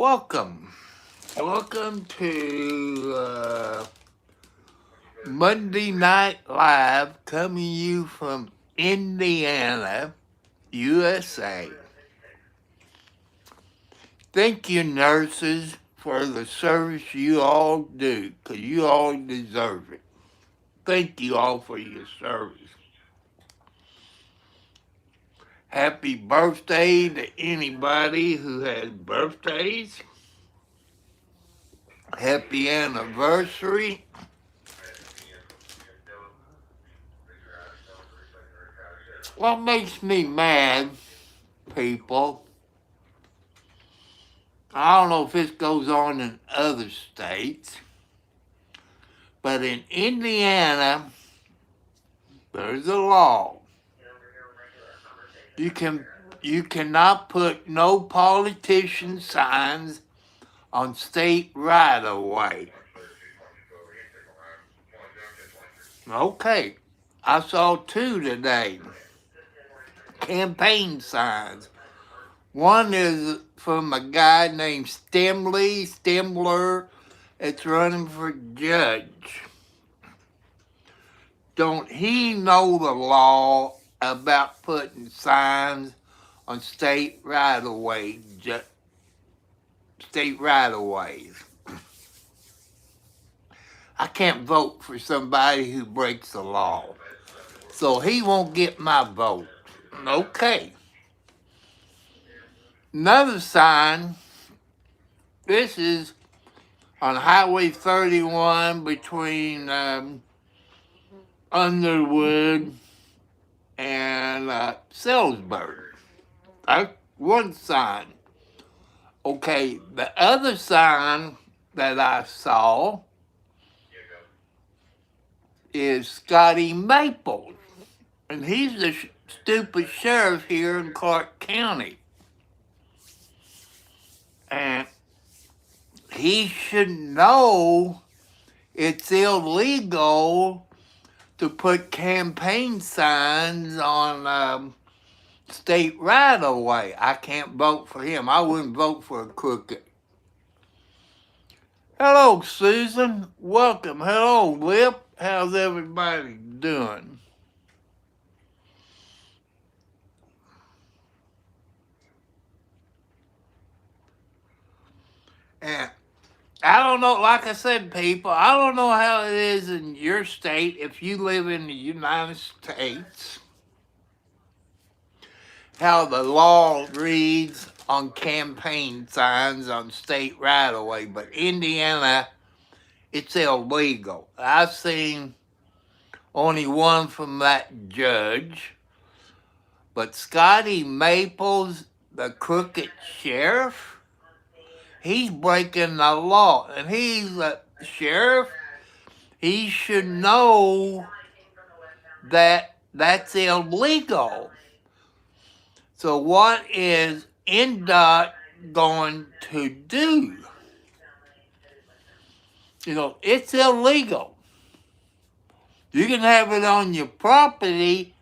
Welcome. Welcome to Monday Night Live, coming to you from Indiana, USA. Thank you, nurses, for the service you all do, because you all deserve it. Thank you all for your service. Happy birthday to anybody who has birthdays. Happy anniversary. What makes me mad, people, I don't know if this goes on in other states, but in Indiana, there's a law. You cannot put no politician signs on state right of way. Okay, I saw two today. Campaign signs. One is from a guy named Stemler. It's running for judge. Don't he know the law about putting signs on state right-of-ways? State right-of-ways. I can't vote for somebody who breaks the law, so he won't get my vote. Okay. Another sign. This is on Highway 31 between Underwood and Salisbury. That's one sign. Okay, the other sign that I saw is Scotty Maples, and he's the stupid sheriff here in Clark County. And he should know it's illegal to put campaign signs on state right-of-way. I can't vote for him. I wouldn't vote for a crooked. Hello, Susan. Welcome. Hello, Lip. How's everybody doing? And I don't know, like I said, people, I don't know how it is in your state if you live in the United States, how the law reads on campaign signs on state right-of-way, but Indiana, it's illegal. I've seen only one from that judge, but Scotty Maples, the crooked sheriff, he's breaking the law, and he's a sheriff. He should know that that's illegal. So what is NDOT going to do? You know, it's illegal. You can have it on your property,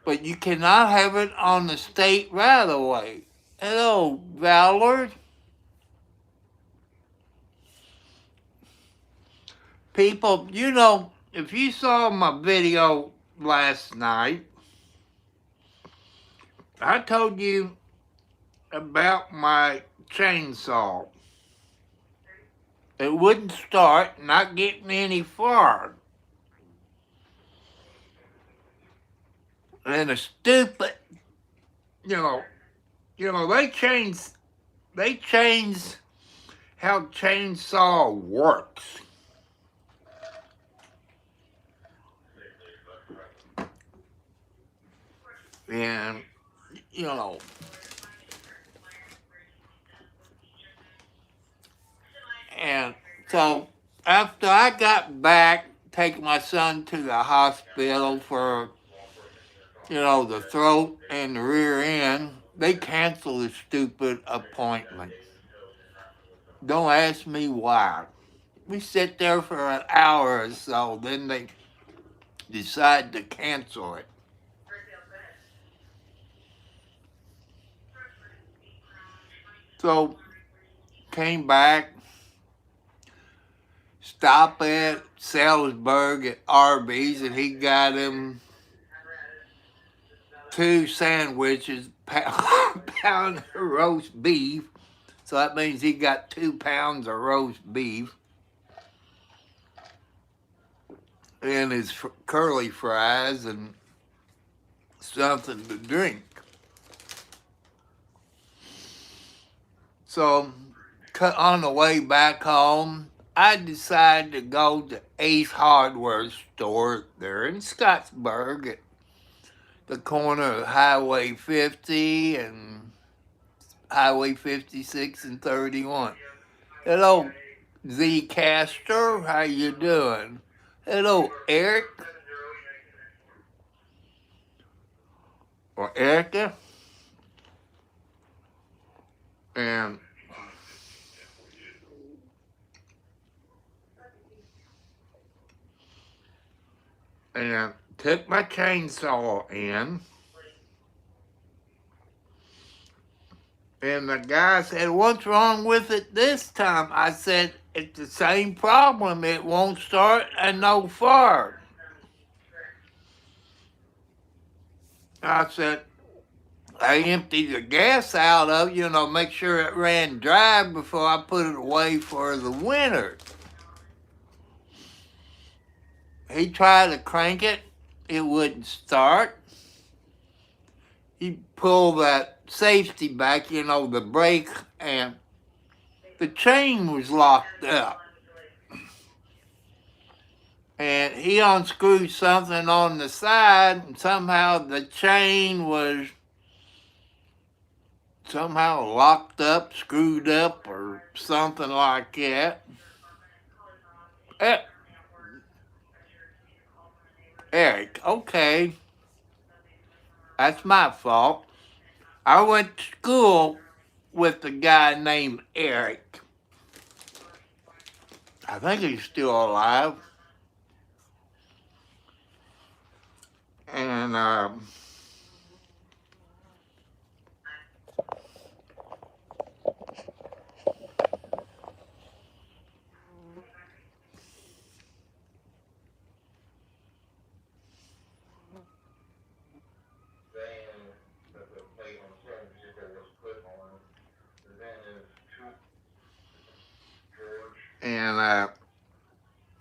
but you cannot have it on the state right-of-way. Hello, Ballard. People, you know, if you saw my video last night, I told you about my chainsaw. It wouldn't start, not getting any far. And a stupid, you know, they changed how chainsaw works. And, you know, and so after I got back, take my son to the hospital for, you know, the throat and the rear end, they canceled the stupid appointment. Don't ask me why. We sit there for an hour or so, then they decide to cancel it. So came back, stopped at Salisbury at Arby's, and he got him 2 sandwiches, pound of roast beef. So that means he got 2 pounds of roast beef and his curly fries and something to drink. So on the way back home, I decided to go to Ace Hardware store there in Scottsburg at the corner of Highway 50 and Highway 56 and 31. Hello, Z Castor, how you doing? Hello, Eric. Or Erica. And took my chainsaw in. And the guy said, "What's wrong with it this time?" I said, "It's the same problem. It won't start and no fire." I said, I emptied the gas out of, make sure it ran dry before I put it away for the winter. He tried to crank it. It wouldn't start. He pulled that safety back, the brake, and the chain was locked up. And he unscrewed something on the side, and somehow the chain was somehow locked up, screwed up, or something like that. Eric, okay. That's my fault. I went to school with a guy named Eric. I think he's still alive. And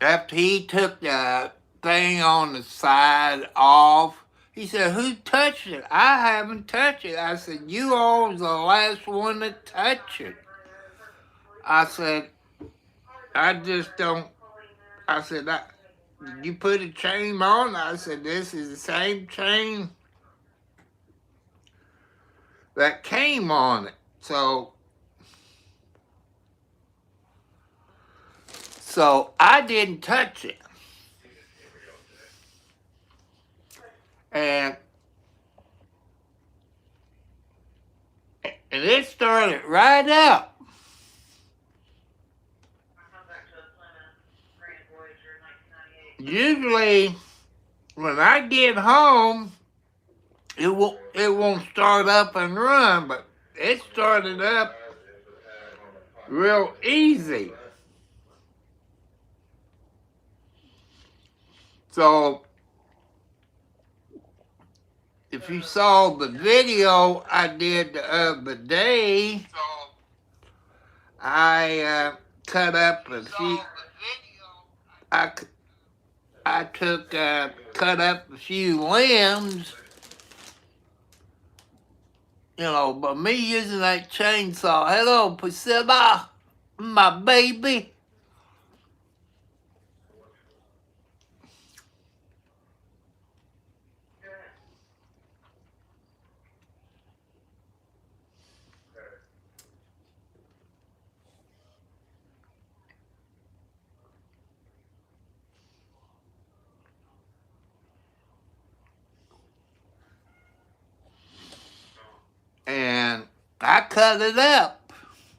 after he took the thing on the side off, he said, "Who touched it?" "I haven't touched it." I said, "You all was the last one to touch it." I said, "I just don't." I said, "Did you put a chain on?" I said, "This is the same chain that came on it." So I didn't touch it. And it started right up. Usually, when I get home, it won't start up and run, but it started up real easy. So, if you saw the video I did the other day, I cut up a few. I cut up a few limbs, by me using that chainsaw. Hello, Priscilla, my baby. And I cut it up.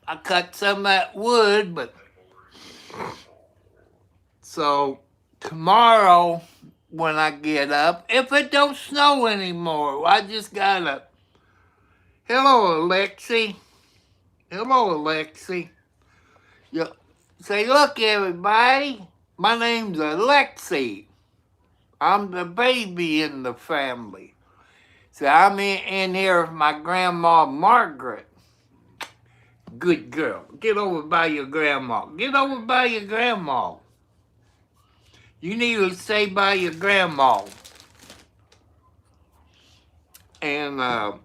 I cut some of that wood, but so tomorrow when I get up, if it don't snow anymore, I just gotta. Hello, Alexi. Hello, Alexi. You say, look, everybody, my name's Alexi. I'm the baby in the family. So I'm in here with my grandma Margaret. Good girl. Get over by your grandma. Get over by your grandma. You need to stay by your grandma. And I'm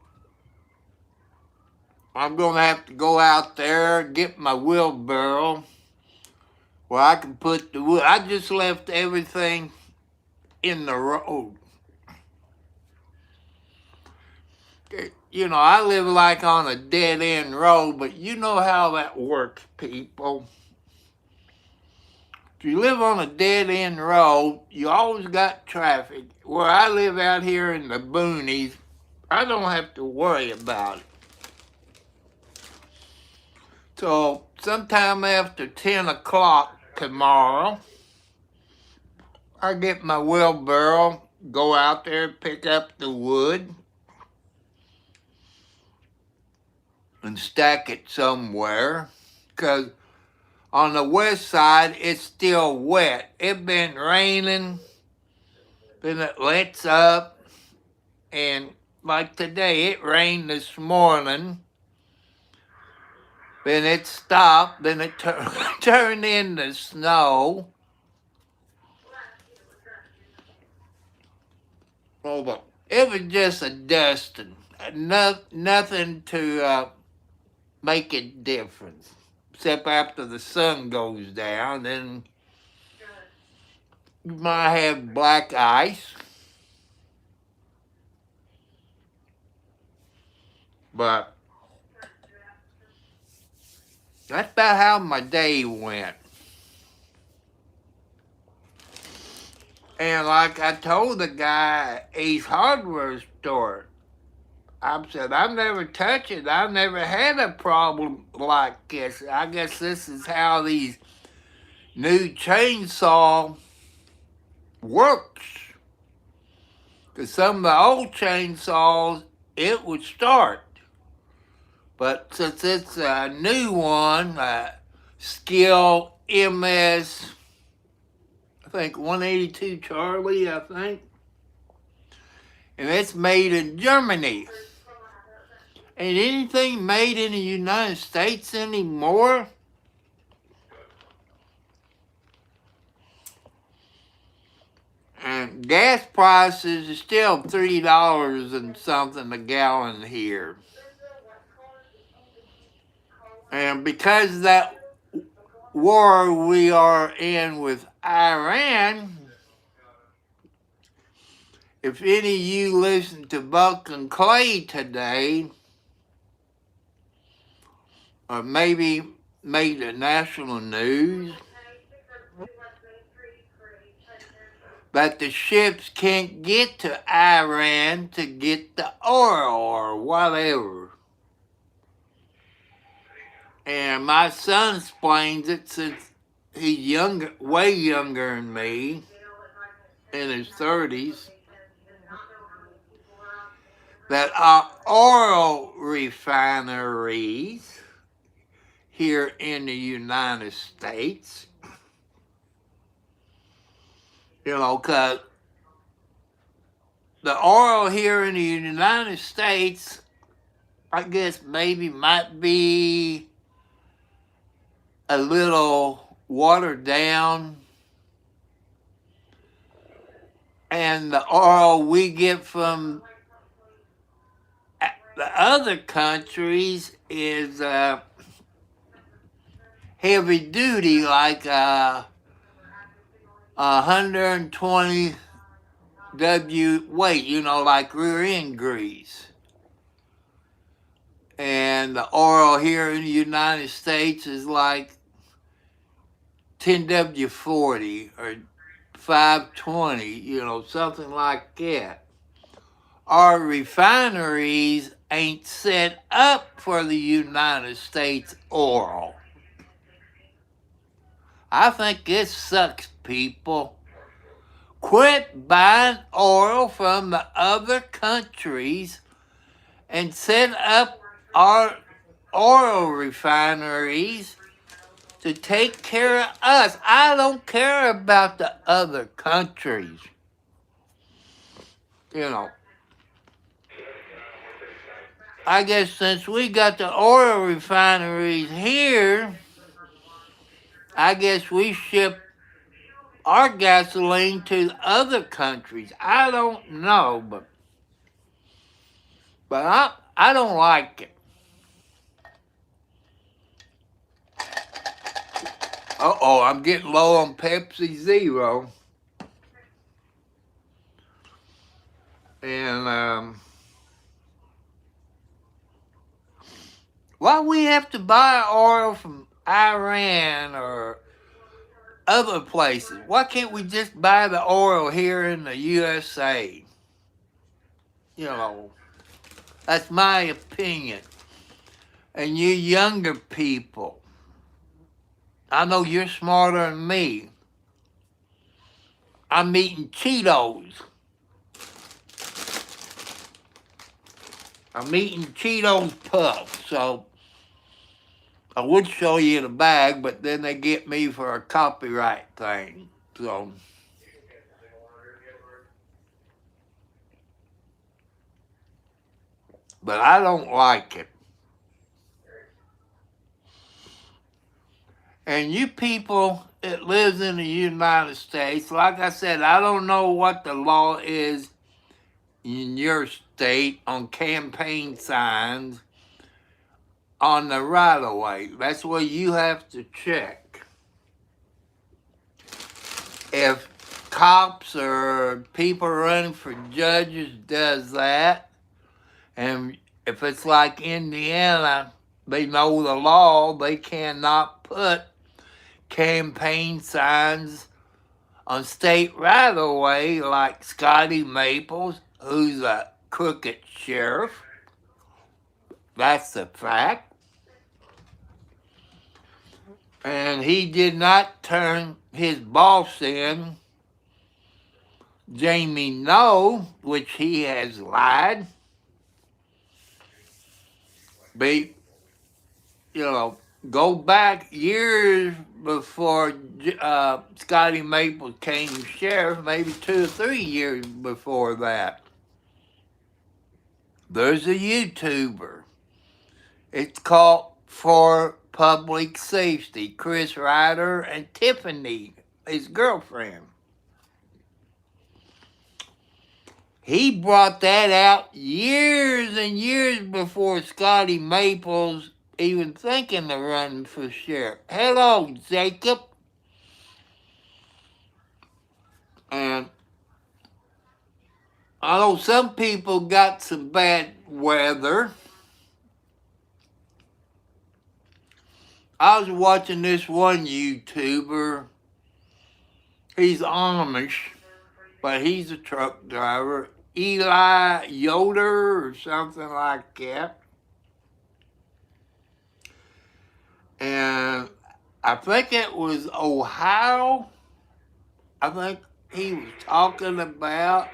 going to have to go out there, get my wheelbarrow where I can put the wood. I just left everything in the road. You know, I live like on a dead-end road, but you know how that works, people. If you live on a dead-end road, you always got traffic. Where I live out here in the boonies, I don't have to worry about it. So sometime after 10 o'clock tomorrow, I get my wheelbarrow, go out there, pick up the wood, and stack it somewhere. Because on the west side, it's still wet. It's been raining, then it lets up, and like today, it rained this morning. Then it stopped, then it turned into snow. Oh, but it was just a dusting. Nothing to make a difference. Except after the sun goes down, then you might have black ice. But that's about how my day went. And like I told the guy at Ace Hardware store, I said, I've never touched it. I've never had a problem like this. I guess this is how these new chainsaw works. Because some of the old chainsaws, it would start. But since it's a new one, Skill MS, I think 182 Charlie, I think. And it's made in Germany. Ain't anything made in the United States anymore. And gas prices are still $3 and something a gallon here. And because of that war we are in with Iran, if any of you listen to Buck and Clay today, or maybe made the national news, that the ships can't get to Iran to get the oil or whatever. And my son explains it since he's younger, way younger than me, in his 30s, that our oil refineries here in the United States, you know, because the oil here in the United States, I guess maybe might be a little watered down, and the oil we get from the other countries is heavy duty, like 120 W weight, you know, like rear end grease. And the oil here in the United States is like 10W40 or 520, you know, something like that. Our refineries ain't set up for the United States oil. I think it sucks, people. Quit buying oil from the other countries and set up our oil refineries to take care of us. I don't care about the other countries. You know, I guess since we got the oil refineries here, I guess we ship our gasoline to other countries. I don't know, but I don't like it. Uh-oh, I'm getting low on Pepsi Zero. And why we have to buy oil from Iran or other places? Why can't we just buy the oil here in the USA? You know, that's my opinion. And you younger people, I know you're smarter than me. I'm eating Cheetos. I'm eating Cheetos Puffs, so I would show you the bag, but then they get me for a copyright thing. So, but I don't like it. And you people that lives in the United States, like I said, I don't know what the law is in your state on campaign signs on the right of way. That's where you have to check. If cops or people running for judges does that, and if it's like Indiana, they know the law, they cannot put campaign signs on state right of way like Scotty Maples, who's a crooked sheriff. That's a fact. And he did not turn his boss in, Jamie Noe, which he has lied. Be, go back years before Scotty Maples came sheriff, maybe 2 or 3 years before that. There's a YouTuber. It's called For Public Safety. Chris Ryder and Tiffany, his girlfriend. He brought that out years and years before Scotty Maples even thinking of running for sheriff. Hello, Jacob. And I know some people got some bad weather. I was watching this one YouTuber. He's Amish, but he's a truck driver. Eli Yoder or something like that. And I think it was Ohio. I think he was talking about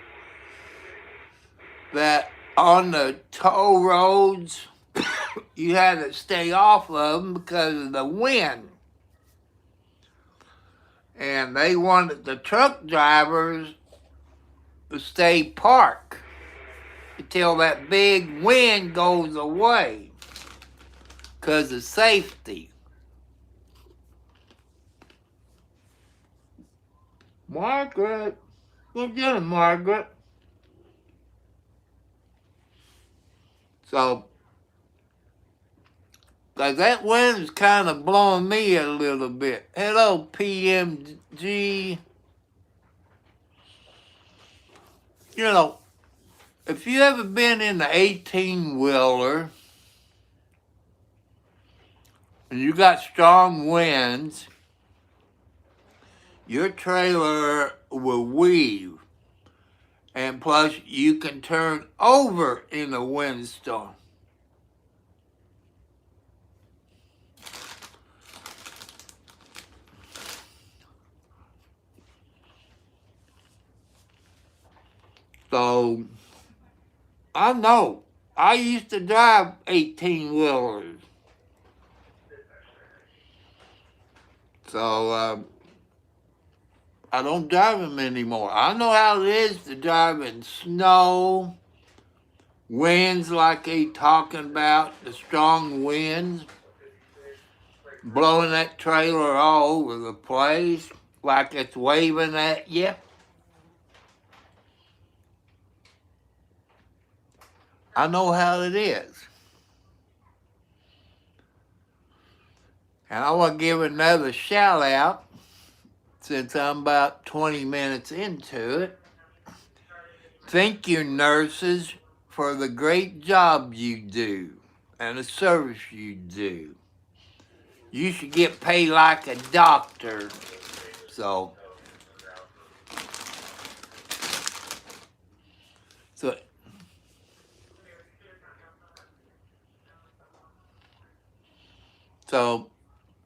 that on the toll roads, you had to stay off of them because of the wind. And they wanted the truck drivers to stay parked until that big wind goes away because of safety. Margaret, go get him, Margaret. So, because that wind is kind of blowing me a little bit. Hello, PMG. If you ever been in the 18-wheeler and you got strong winds, your trailer will weave. And plus, you can turn over in a windstorm. So, I know. I used to drive 18-wheelers. So I don't drive them anymore. I know how it is to drive in snow, winds like they talking about, the strong winds, blowing that trailer all over the place like it's waving at you. I know how it is. And I want to give another shout out, since I'm about 20 minutes into it. Thank you, nurses, for the great job you do and the service you do. You should get paid like a doctor. So, so, so,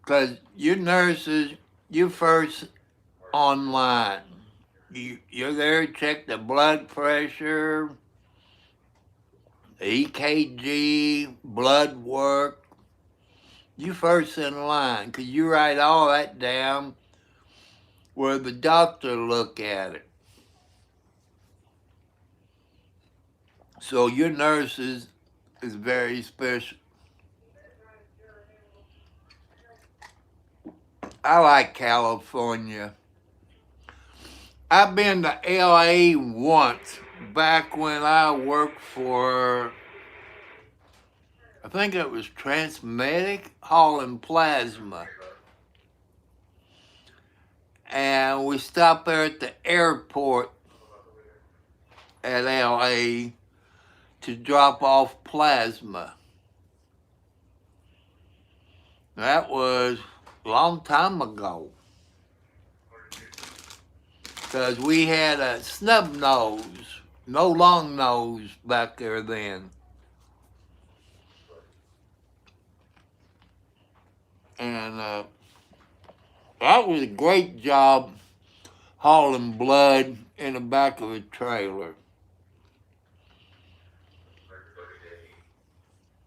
because you nurses, you first online. You're there to check the blood pressure, the EKG, blood work. You first in line, because you write all that down where the doctor look at it. So your nurses is very special. I like California. I've been to LA once, back when I worked for, I think it was Transmedic, hauling plasma. And we stopped there at the airport at LA to drop off plasma. That was a long time ago, because we had a snub nose, no long nose back there then. And that was a great job hauling blood in the back of a trailer.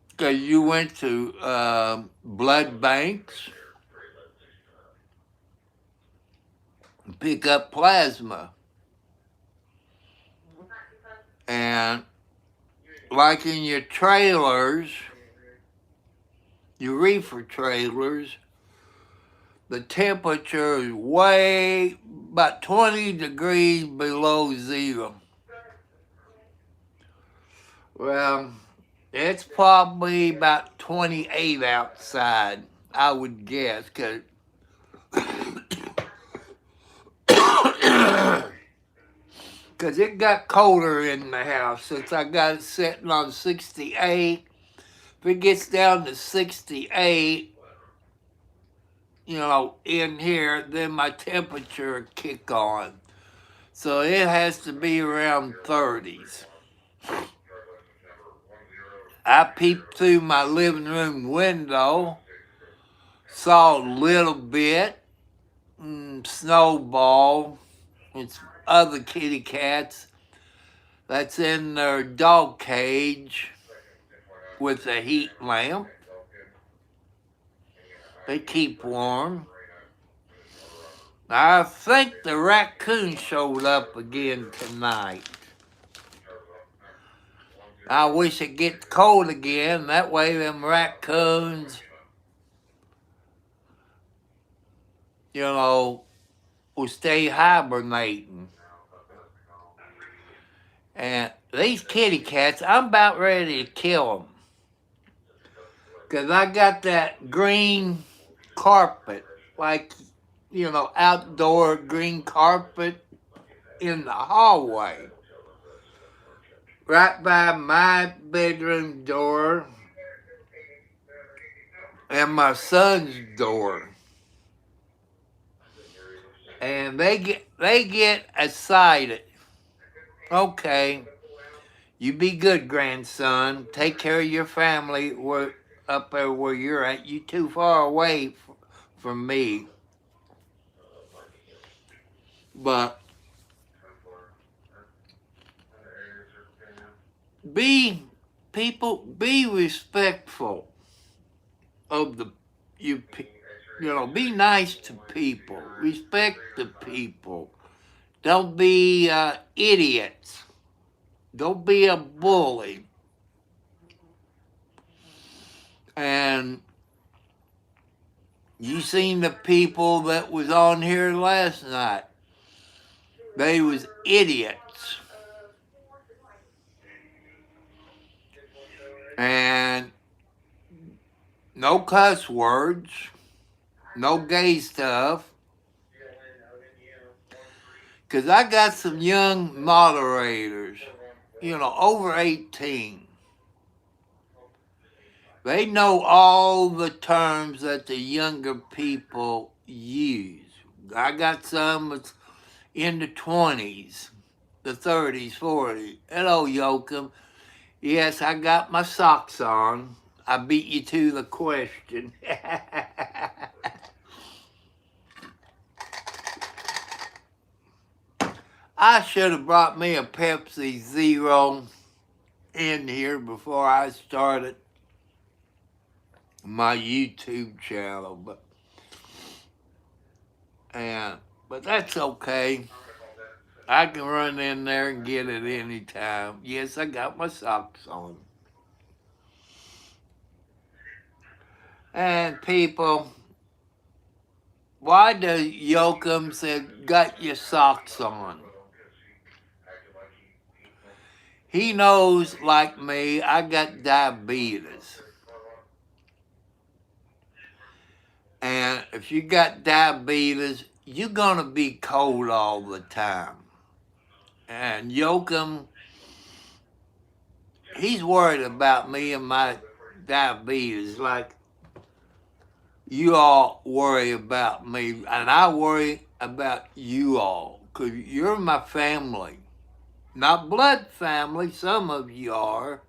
Because you went to blood banks and pick up plasma. And like in your trailers, your reefer trailers, the temperature is way about 20 degrees below zero. Well, it's probably about 28 outside, I would guess, because it got colder in the house since I got it sitting on 68. If it gets down to 68, in here, then my temperature will kick on. So it has to be around 30s. I peeped through my living room window, saw a little bit, Snowball and some other kitty cats that's in their dog cage with a heat lamp. They keep warm. I think the raccoon showed up again tonight. I wish it gets cold again. That way them raccoons, will stay hibernating. And these kitty cats, I'm about ready to kill them. Because I got that green carpet, like, outdoor green carpet in the hallway. Right by my bedroom door and my son's door. And they get excited. Okay, you be good, grandson. Take care of your family up there where you're at. You too far away from me. But be respectful of Be nice to people. Respect the people. Don't be idiots. Don't be a bully. And you seen the people that was on here last night. They was idiots. And no cuss words. No gay stuff. Because I got some young moderators, over 18. They know all the terms that the younger people use. I got some that's in the 20s, the 30s, 40s. Hello, Yoakum. Yes, I got my socks on. I beat you to the question. I should have brought me a Pepsi Zero in here before I started my YouTube channel, but that's okay. I can run in there and get it anytime. Yes, I got my socks on. And people, why does Yoakum say, got your socks on? He knows, like me, I got diabetes. And if you got diabetes, you're going to be cold all the time. And Yoakum, he's worried about me and my diabetes like you all worry about me. And I worry about you all because you're my family. Not blood family, some of you are.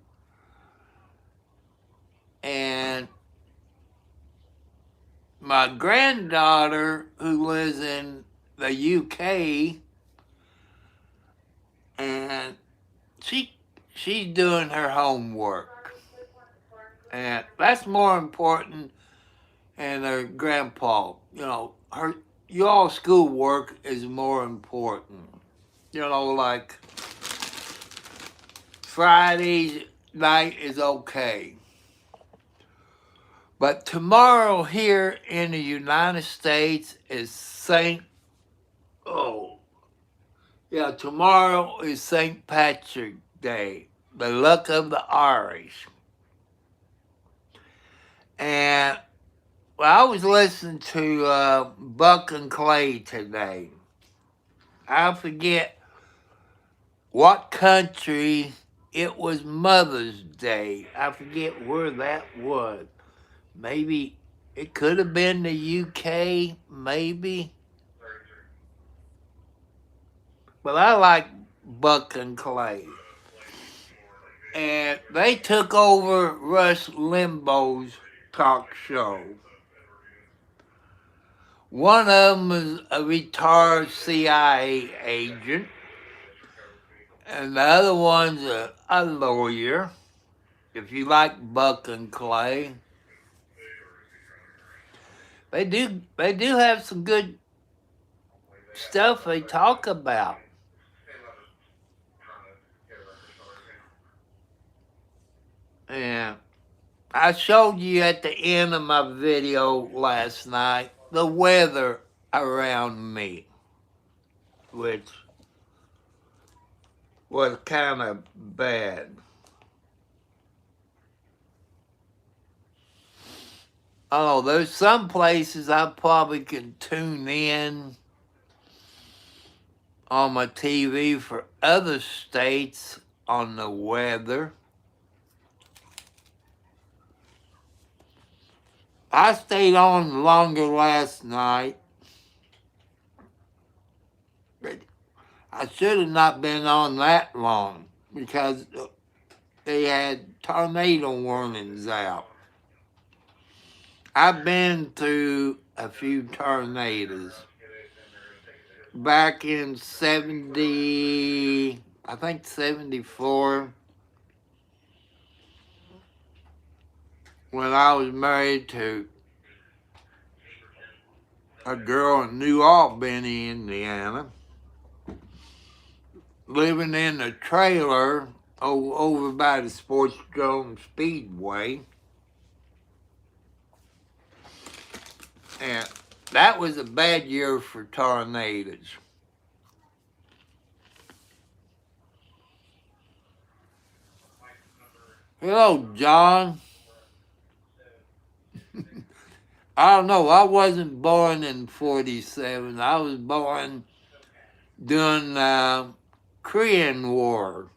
And my granddaughter, who lives in the UK, and she's doing her homework. And that's more important than her grandpa. Y'all schoolwork is more important. Like Friday night is okay. But tomorrow here in the United States is tomorrow is St. Patrick's Day, the luck of the Irish. And I was listening to Buck and Clay today. I forget what country it was Mother's Day. I forget where that was. Maybe it could have been the UK, maybe. But I like Buck and Clay. And they took over Rush Limbaugh's talk show. One of them is a retired CIA agent, and the other one's a lawyer. If you like Buck and Clay, they do have some good stuff they talk about. And I showed you at the end of my video last night the weather around me, which was kind of bad. Oh, there's some places I probably can tune in on my TV for other states on the weather. I stayed on longer last night. But I should have not been on that long because they had tornado warnings out. I've been through a few tornadoes. Back in 74, when I was married to a girl in New Albany, Indiana, living in a trailer over by the Sports Dome Speedway. And that was a bad year for tornadoes. Hello, John. I don't know. I wasn't born in 47. I was born during the Korean War.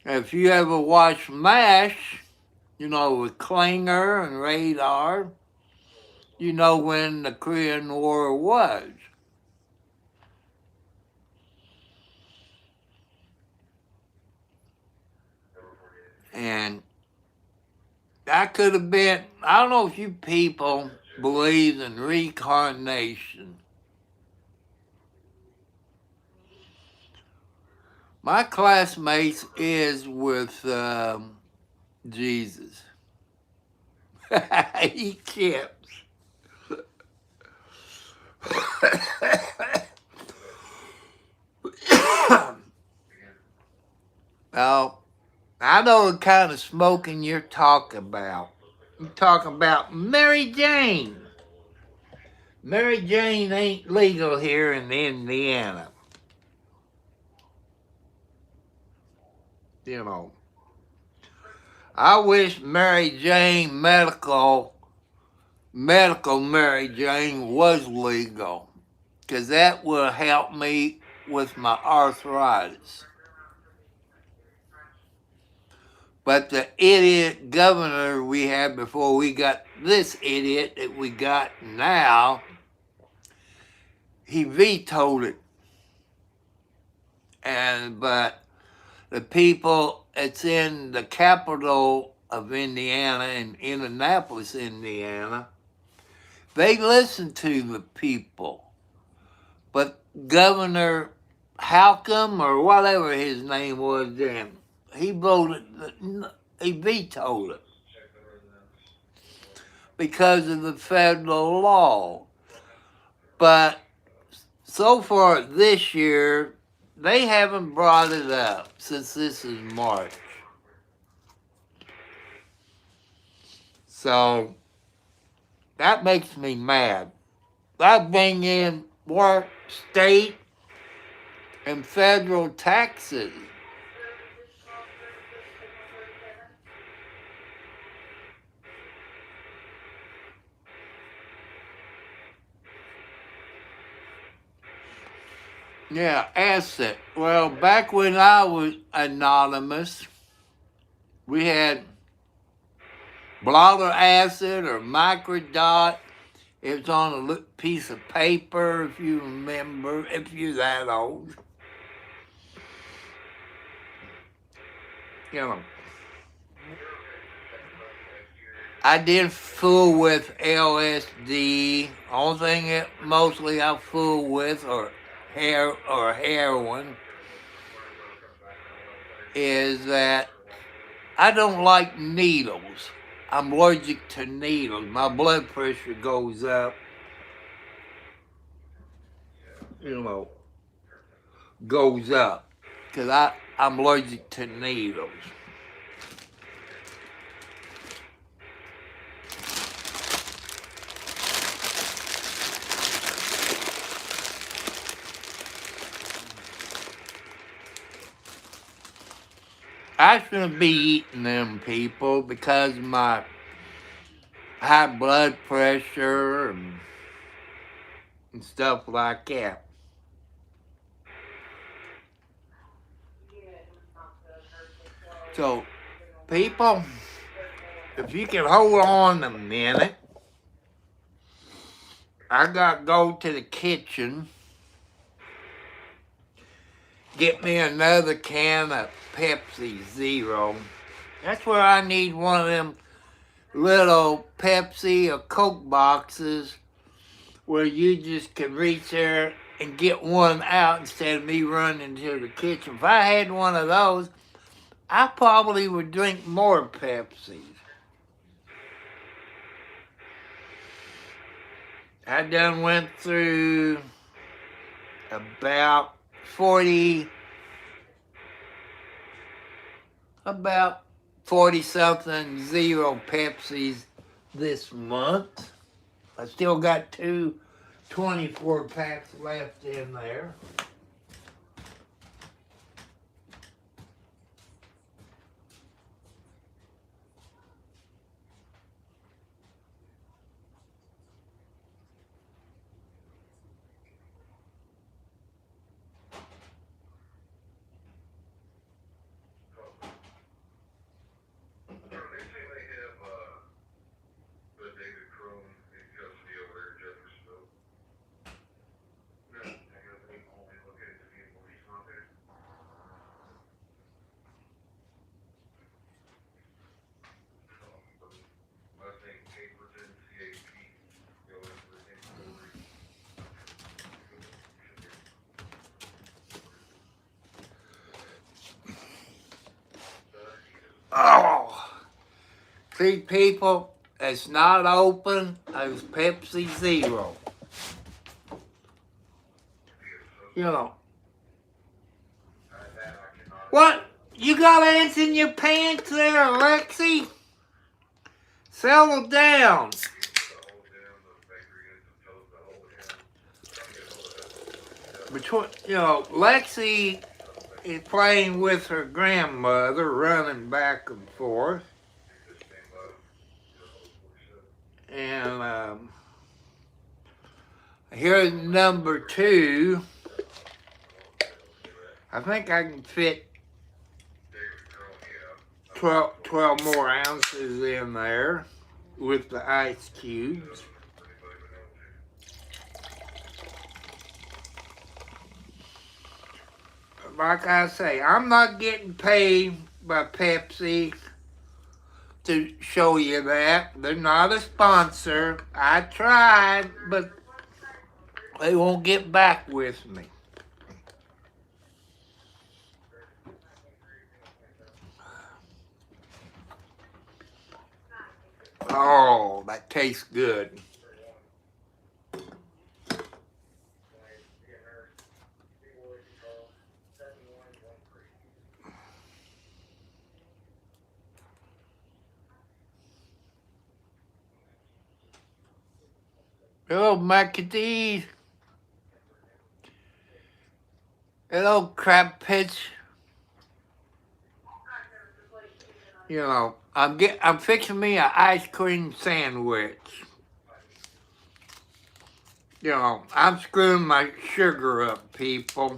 If you ever watched MASH, you know, with Klinger and Radar, you know when the Korean War was. And I could have been, I don't know if you people believe in reincarnation. My classmates is with Jesus. He chips. Now, I know the kind of smoking you're talking about. You're talking about Mary Jane. Mary Jane ain't legal here in Indiana. You know, I wish Mary Jane medical Mary Jane was legal, because that would help me with my arthritis. But the idiot governor we had before we got this idiot that we got now, he vetoed it. But the people that's in the capital of Indiana, in Indianapolis, Indiana, they listen to the people. But Governor Halcomb, or whatever his name was then, he vetoed it because of the federal law. But so far this year, they haven't brought it up since this is March. So that makes me mad. That bring in more state and federal taxes. Yeah, acid. Well, back when I was anonymous, we had blotter acid or microdot. It was on a piece of paper, if you remember, if you're that old. You know, I did fool with LSD. Only thing that mostly I fool with, or heroin, is that I don't like needles. I'm allergic to needles. My blood pressure goes up. You know, goes up because I'm allergic to needles. I shouldn't be eating them, people, because of my high blood pressure and stuff like that. So, people, if you can hold on a minute, I gotta go to the kitchen, get me another can of Pepsi Zero. That's where I need one of them little Pepsi or Coke boxes where you just can reach there and get one out instead of me running to the kitchen. If I had one of those, I probably would drink more Pepsis. I done went through about 40, about 40 something zero Pepsis this month. I still got two 24 packs left in there. Oh, see, people, it's not open. There's Pepsi Zero. You know. What? You got ants in your pants there, Alexi? Settle down. Between, Lexi is playing with her grandmother, running back and forth. And here's number 2. I think I can fit 12 more ounces in there with the ice cubes. Like I say, I'm not getting paid by Pepsi to show you that. They're not a sponsor. I tried, but they won't get back with me. Oh, that tastes good. Hello, McAdee. Hello, crab pitch. I'm fixing me an ice cream sandwich. I'm screwing my sugar up, people.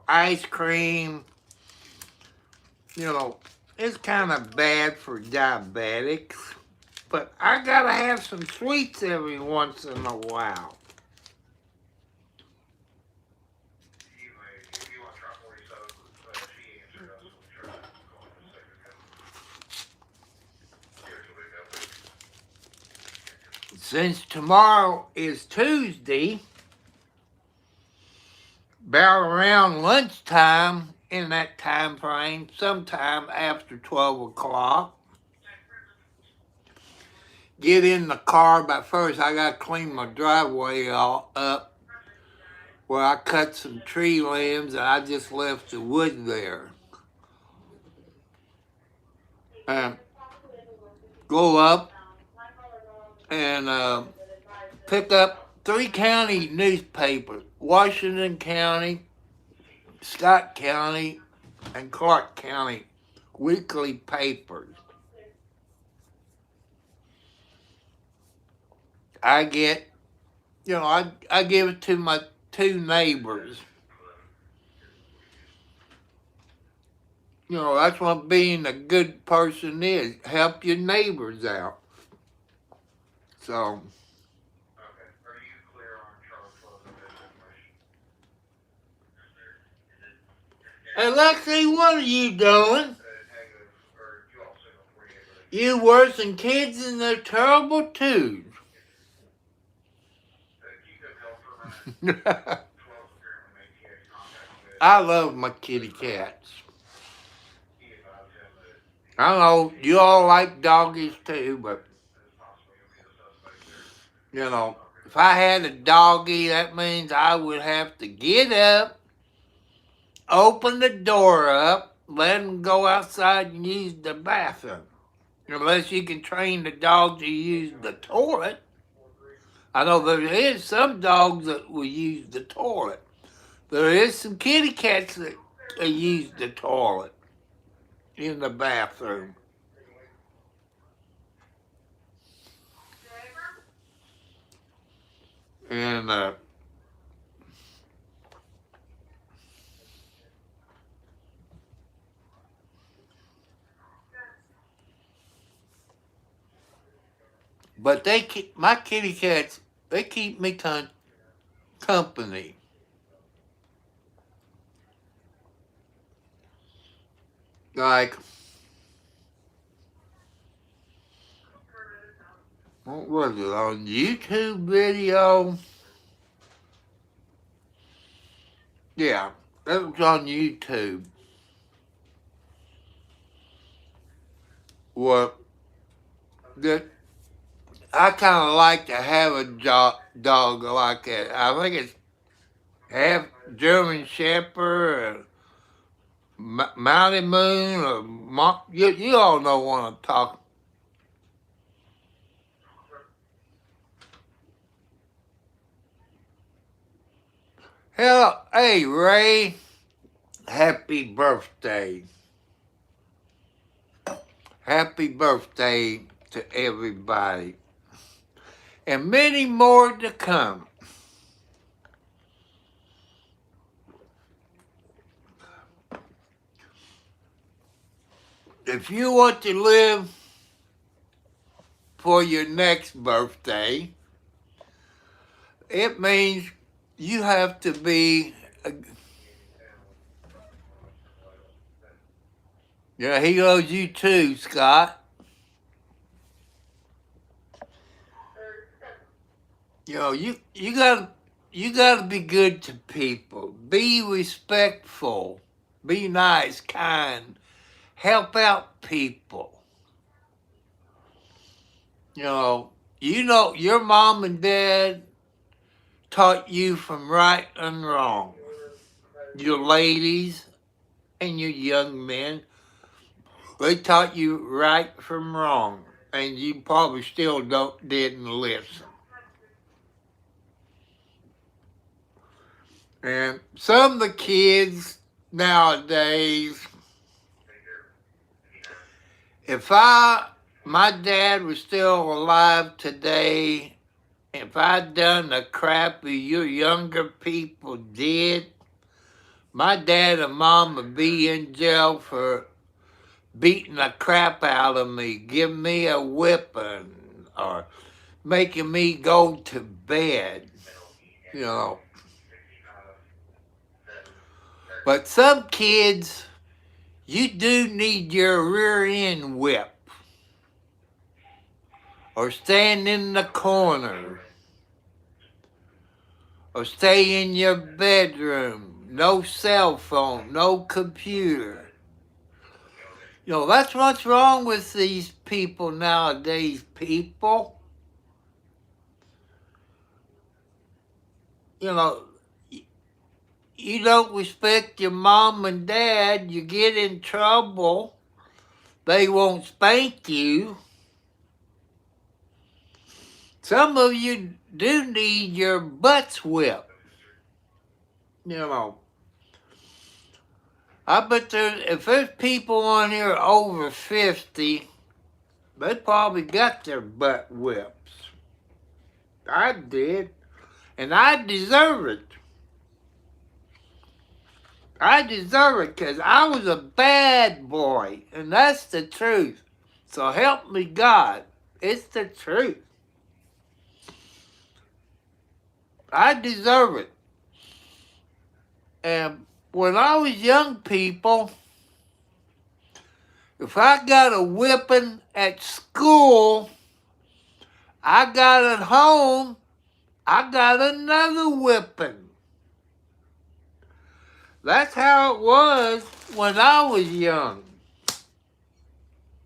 Ice cream, it's kind of bad for diabetics, but I gotta have some sweets every once in a while. Since tomorrow is Tuesday, about around lunchtime, in that time frame, sometime after 12 o'clock, get in the car, but first I got to clean my driveway all up where I cut some tree limbs and I just left the wood there. Go up and pick up 3 county newspapers, Washington County, Scott County, and Clark County weekly papers. I get, I give it to my 2 neighbors. That's what being a good person is. Help your neighbors out. So. Okay. Are you clear on Charles' information? Alexi, what are you doing? You worse than kids and they're terrible too. I love my kitty cats. I know you all like doggies too, but You know, if I had a doggy, that means I would have to get up, open the door up, let him go outside and use the bathroom. Unless you can train the dog to use the toilet. I know there is some dogs that will use the toilet. There is some kitty cats that use the toilet in the bathroom. And but my kitty cats, they keep me company. Like, what was it, on YouTube video? Yeah, it was on YouTube. What that I kind of like to have a dog like that. I think it's half German Shepherd, or Mountain Moon, or you all know what I'm talking. Hell, hey Ray, happy birthday! Happy birthday to everybody, and many more to come. If you want to live for your next birthday, it means you have to be. Yeah, he loves you too, Scott. You know, you gotta be good to people. Be respectful. Be nice, kind. Help out people. You know your mom and dad taught you from right and wrong. Your ladies and your young men, they taught you right from wrong, and you probably still didn't listen. And some of the kids nowadays, if my dad was still alive today, if I'd done the crap that you younger people did, my dad and mom would be in jail for beating the crap out of me, giving me a whipping, or making me go to bed, you know. But some kids, you do need your rear end whipped. Or stand in the corner, or stay in your bedroom, no cell phone, no computer. You know, that's what's wrong with these people nowadays, people. You know, you don't respect your mom and dad, you get in trouble, they won't spank you. Some of you do need your butts whipped. You know, I bet if there's people on here over 50, they probably got their butt whips. I did, and I deserve it. I deserve it because I was a bad boy, and that's the truth. So help me God, it's the truth. I deserve it. And when I was young, people, if I got a whipping at school, I got at home, I got another whipping. That's how it was when I was young.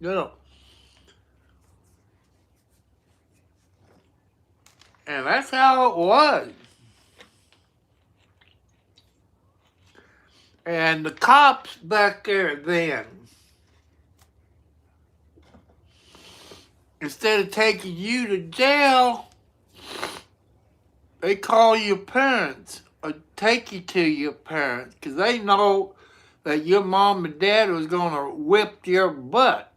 You know. And that's how it was. And the cops back there then, instead of taking you to jail, they call your parents or take you to your parents because they know that your mom and dad was going to whip your butt.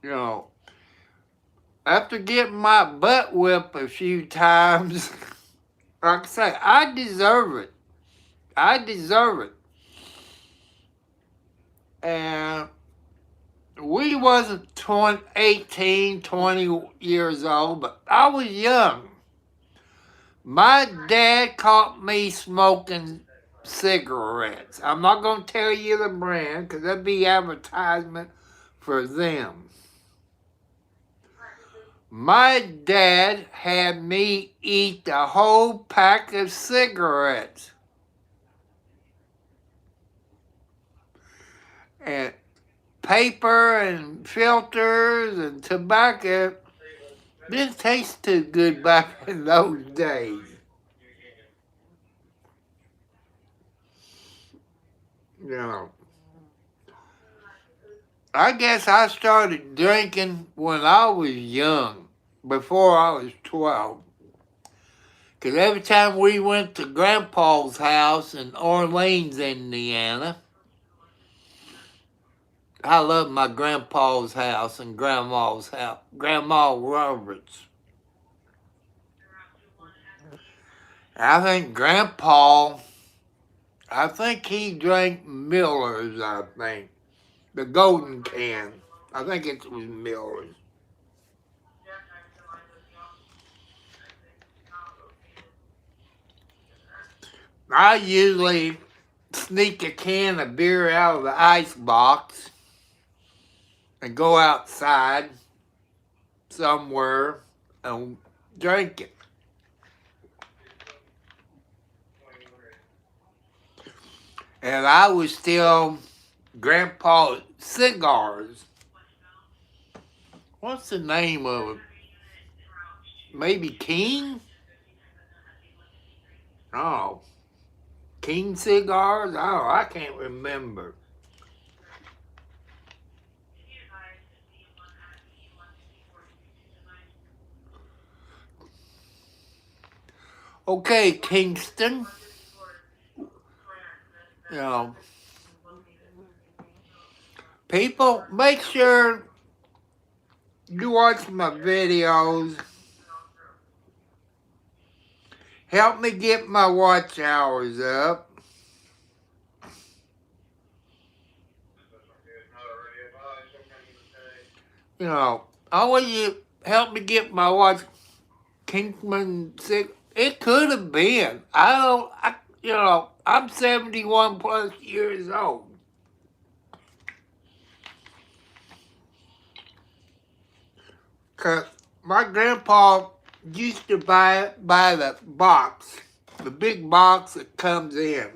You know, after getting my butt whipped a few times, like I say, I deserve it. I deserve it. And we wasn't 18, 20 years old, but I was young. My dad caught me smoking cigarettes. I'm not going to tell you the brand because that'd be advertisement for them. My dad had me eat the whole pack of cigarettes. And paper and filters and tobacco didn't taste too good back in those days. You know, I guess I started drinking when I was young, before I was 12. Because every time we went to Grandpa's house in Orleans, Indiana, I loved my grandpa's house and grandma's house, Grandma Roberts. I think he drank Miller's, I think. The golden can. I think it was Miller's. I usually sneak a can of beer out of the ice box and go outside somewhere and drink it. And I was still Grandpa's cigars. What's the name of it? Maybe King? Oh, King cigars? Oh, I can't remember. Okay, Kingston. You know, people, make sure you watch my videos. Help me get my watch hours up. You know, I want you to help me get my watch. Kingsman 6. It could have been. I'm 71 plus years old. Cause my grandpa used to buy the box, the big box that comes in.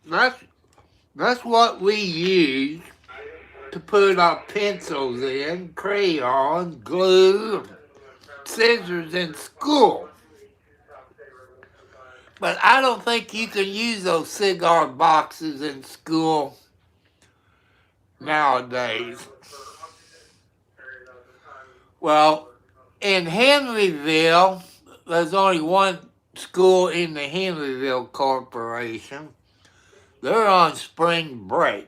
That's what we use to put our pencils in, crayons, glue, scissors in school. But I don't think you can use those cigar boxes in school nowadays. Well, in Henryville, there's only one school in the Henryville Corporation. They're on spring break.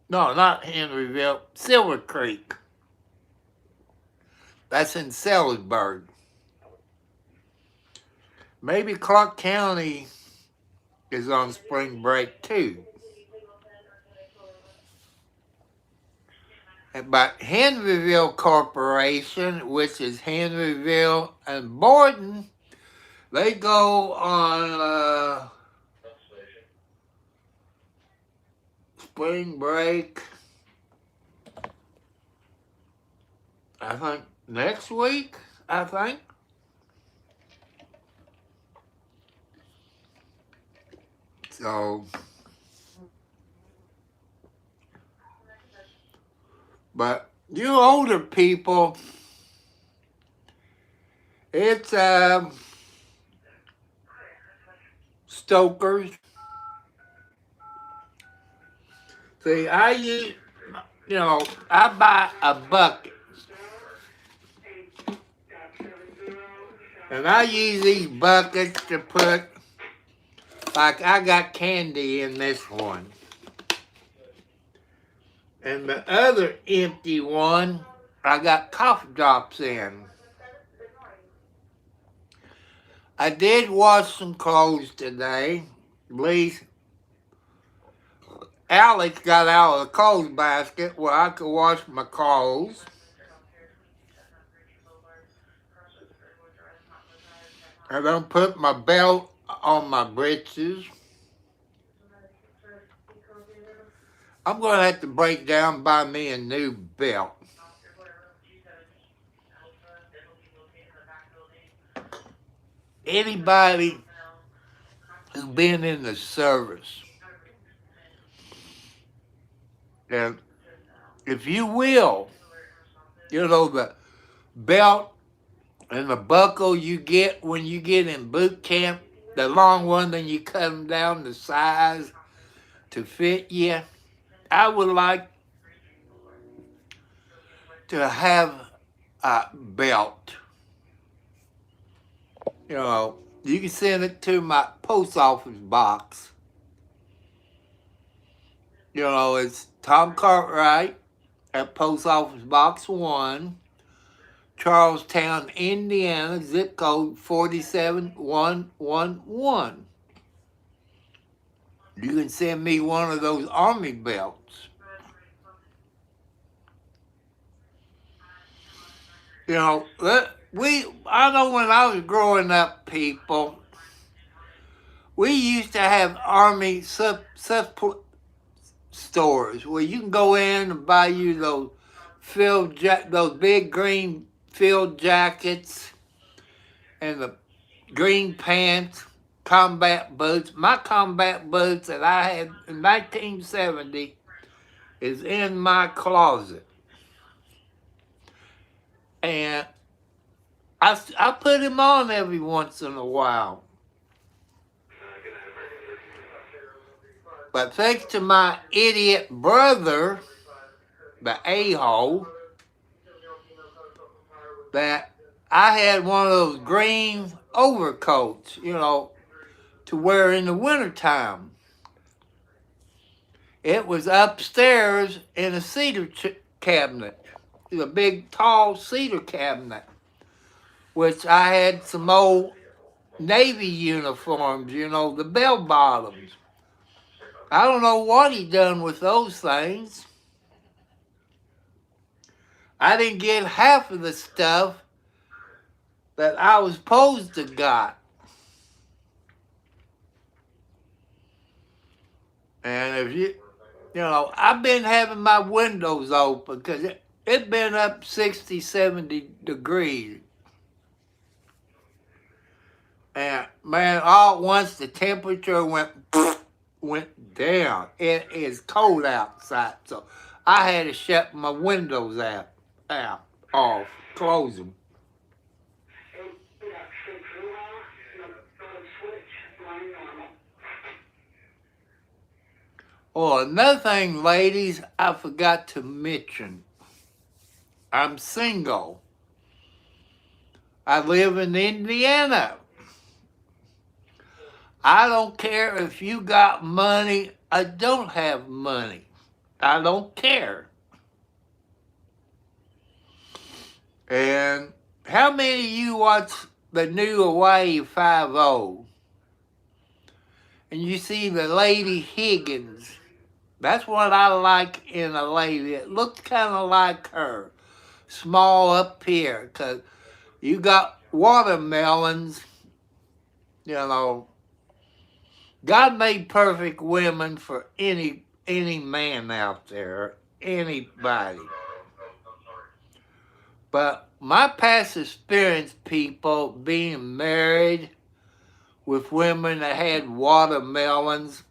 No, not Henryville, Silver Creek. That's in Sellersburg. Maybe Clark County is on spring break too. But Henryville Corporation, which is Henryville and Borden, they go on spring break, I think, next week, I think. So, but you older people, it's Stokers. See, I buy a bucket. And I use these buckets to put, like I got candy in this one. And the other empty one, I got cough drops in. I did wash some clothes today. At least Alex got out of the clothes basket where I could wash my clothes. I don't put my belt on my britches. I'm going to have to break down and buy me a new belt. Anybody who's been in the service, and if you will, the belt and the buckle you get when you get in boot camp, the long one, then you cut them down to size to fit you. I would like to have a belt. You can send it to my post office box. It's Tom Cartwright at Post Office Box 1, Charlestown, Indiana, zip code 47111. You can send me one of those Army belts. I know when I was growing up, people, we used to have Army stores where you can go in and buy you those big green field jackets and the green pants, combat boots. My combat boots that I had in 1970 is in my closet. And I put him on every once in a while. But thanks to my idiot brother, the a-hole, that I had one of those green overcoats, to wear in the wintertime. It was upstairs in a cedar cabinet. It was a big, tall cedar cabinet, which I had some old Navy uniforms, the bell bottoms. I don't know what he done with those things. I didn't get half of the stuff that I was supposed to got. And if I've been having my windows open because it's been up 60, 70 degrees. And man, all at once the temperature went down. It is cold outside, so I had to shut my windows off, close them. Oh, another thing, ladies, I forgot to mention. I'm single. I live in Indiana. I don't care if you got money or don't have money. I don't care. And how many of you watch the new Hawaii 5-0? And you see the Lady Higgins. That's what I like in a lady. It looks kind of like her. Small up here. Because you got watermelons, God made perfect women for any man out there, anybody. But my past experience, people, being married with women that had watermelons,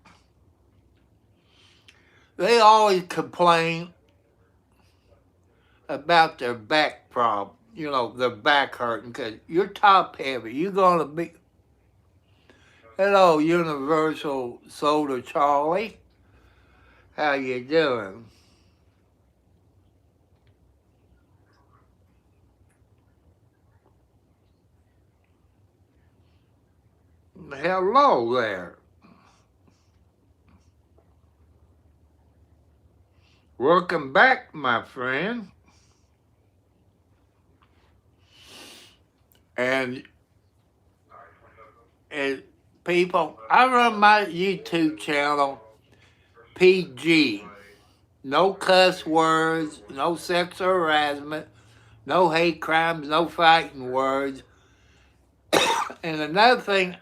they always complain about their back problem. You know, their back hurting because you're top heavy. You're going to be. Hello, Universal Soda Charlie. How you doing? Hello there. Welcome back, my friend. And, and people, I run my YouTube channel PG. No cuss words, no sexual harassment, no hate crimes, no fighting words. And another thing,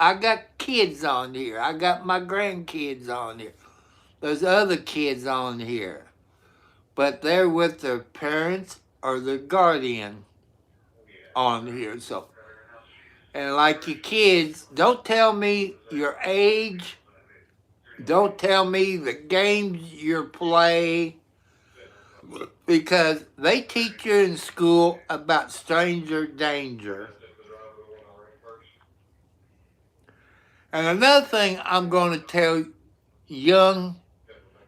I got kids on here. I got my grandkids on here. There's other kids on here. But they're with their parents or their guardian on here. So, and like your kids, don't tell me your age. Don't tell me the games you play, because they teach you in school about stranger danger. And another thing I'm going to tell young,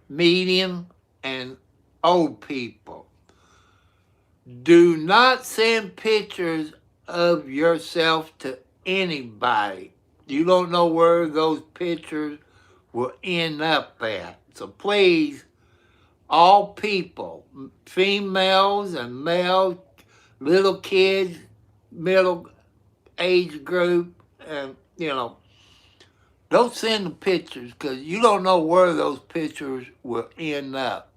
medium, and old people: do not send pictures of yourself to anybody. You don't know where those pictures will end up at. So please, all people, females and males, little kids, middle age group, and don't send the pictures, because you don't know where those pictures will end up.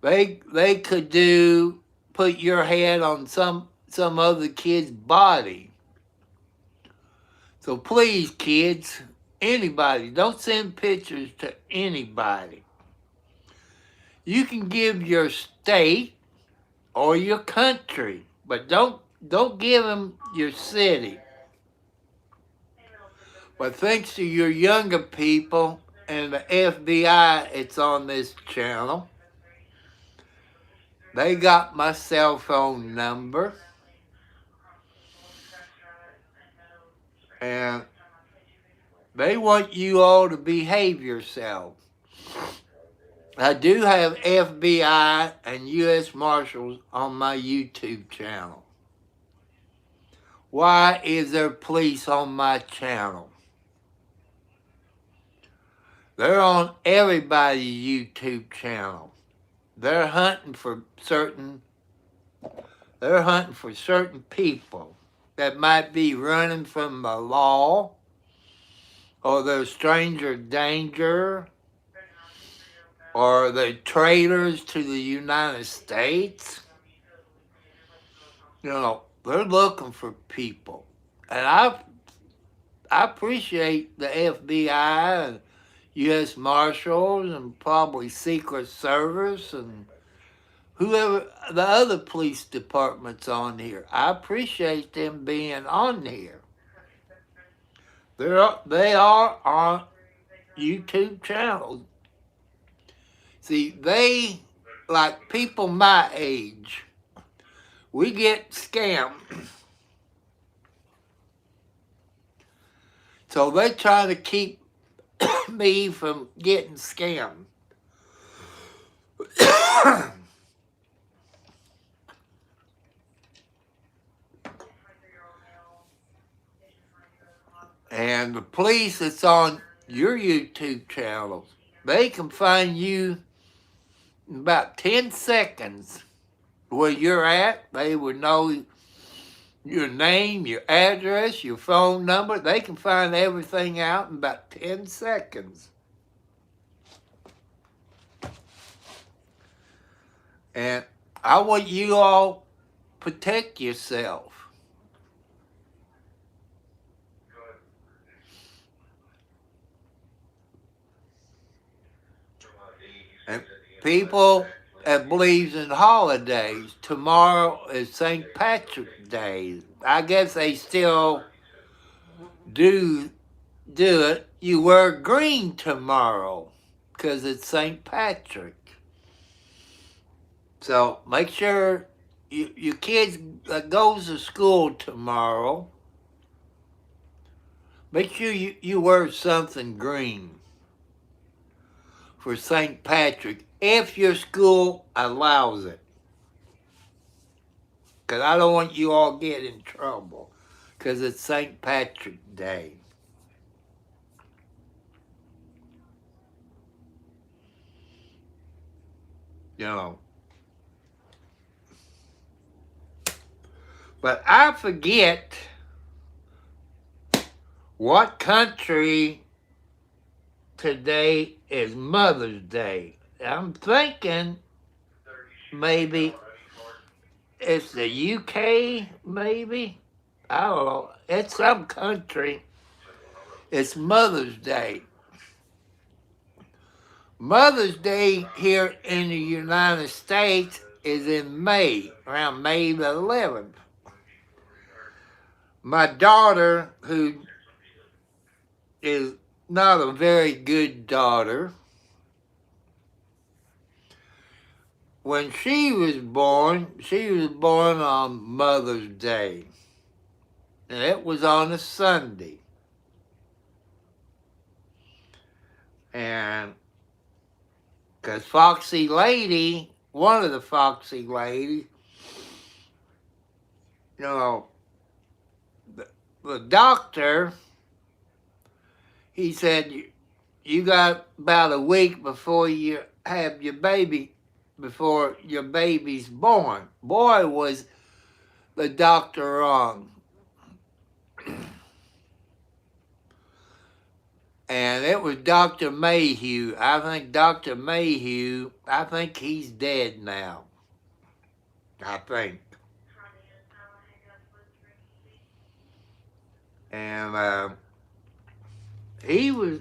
They could put your head on some other kid's body. So please, kids, anybody, don't send pictures to anybody. You can give your state or your country, but don't give them your city. But thanks to your younger people and the FBI, it's on this channel. They got my cell phone number. And they want you all to behave yourself. I do have FBI and U.S. Marshals on my YouTube channel. Why is there police on my channel? They're on everybody's YouTube channel. They're hunting for certain people that might be running from the law, or they're stranger danger, or they're traitors to the United States. They're looking for people. And I appreciate the FBI and U.S. Marshals and probably Secret Service and whoever, the other police departments on here. I appreciate them being on here. They are on YouTube channels. See, they, like people my age, we get scammed. So they try to keep me from getting scammed. And the police that's on your YouTube channels, they can find you in about 10 seconds where you're at. They would know your name, your address, your phone number. They can find everything out in about 10 seconds. And I want you all protect yourself. And people that believes in holidays, tomorrow is St. Patrick's Day. I guess they still do it. You wear green tomorrow, because it's St. Patrick. So make sure your kids that goes to school tomorrow, make sure you wear something green for St. Patrick if your school allows it. Because I don't want you all get in trouble because it's St. Patrick Day. You know. But I forget what country today is Mother's Day. I'm thinking maybe it's the UK, maybe. I don't know. It's some country. It's Mother's Day. Mother's Day here in the United States is in May, around May the 11th. My daughter, who is not a very good daughter, when she was born on Mother's Day. And it was on a Sunday. And because Foxy Lady, one of the Foxy ladies, you know, the doctor, he said, you got about a week before you have your baby, before your baby's born. Boy, was the doctor wrong. And it was Dr. Mayhew. I think Dr. Mayhew, I think he's dead now. I think. And he was,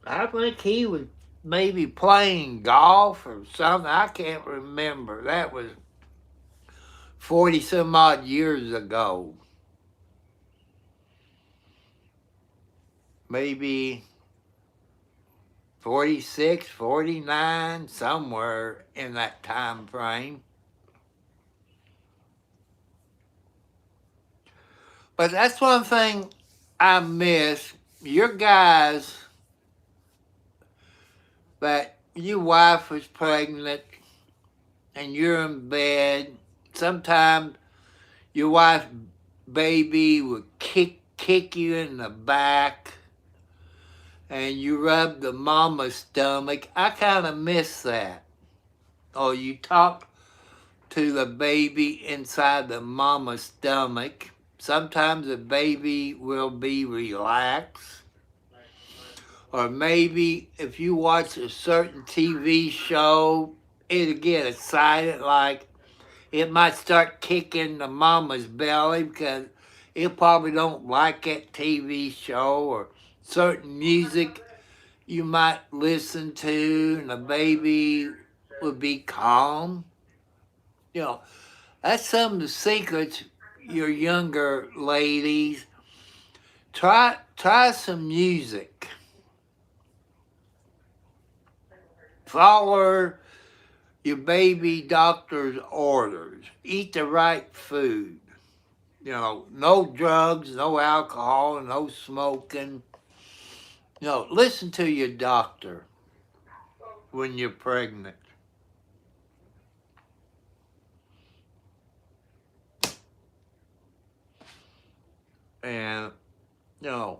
I think he was maybe playing golf or something. I can't remember. That was 40 some odd years ago. Maybe 46, 49, somewhere in that time frame. But that's one thing I miss. Your guys, that your wife was pregnant and you're in bed, sometimes your wife's baby would kick you in the back and you rub the mama's stomach. I kind of miss that. Or you talk to the baby inside the mama's stomach. Sometimes the baby will be relaxed. Or maybe if you watch a certain TV show, it'll get excited, like it might start kicking the mama's belly because it probably don't like that TV show, or certain music you might listen to and the baby would be calm. You know, that's some of the secrets, your younger ladies. Try some music. Follow your baby doctor's orders. Eat the right food. You know, no drugs, no alcohol, no smoking. You know, listen to your doctor when you're pregnant. And, you know,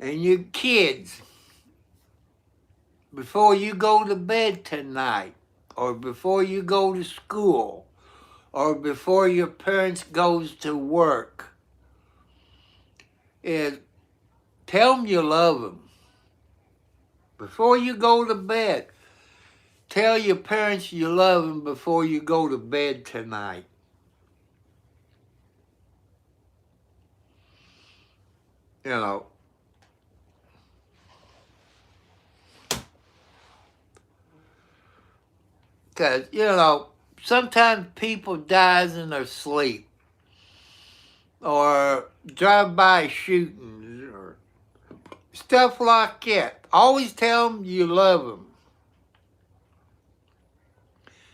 and your kids, before you go to bed tonight, or before you go to school, or before your parents goes to work, is tell them you love them. Before you go to bed, tell your parents you love them before you go to bed tonight. You know. Because, you know, sometimes people dies in their sleep. or drive-by shootings or stuff like that. Always tell them you love them.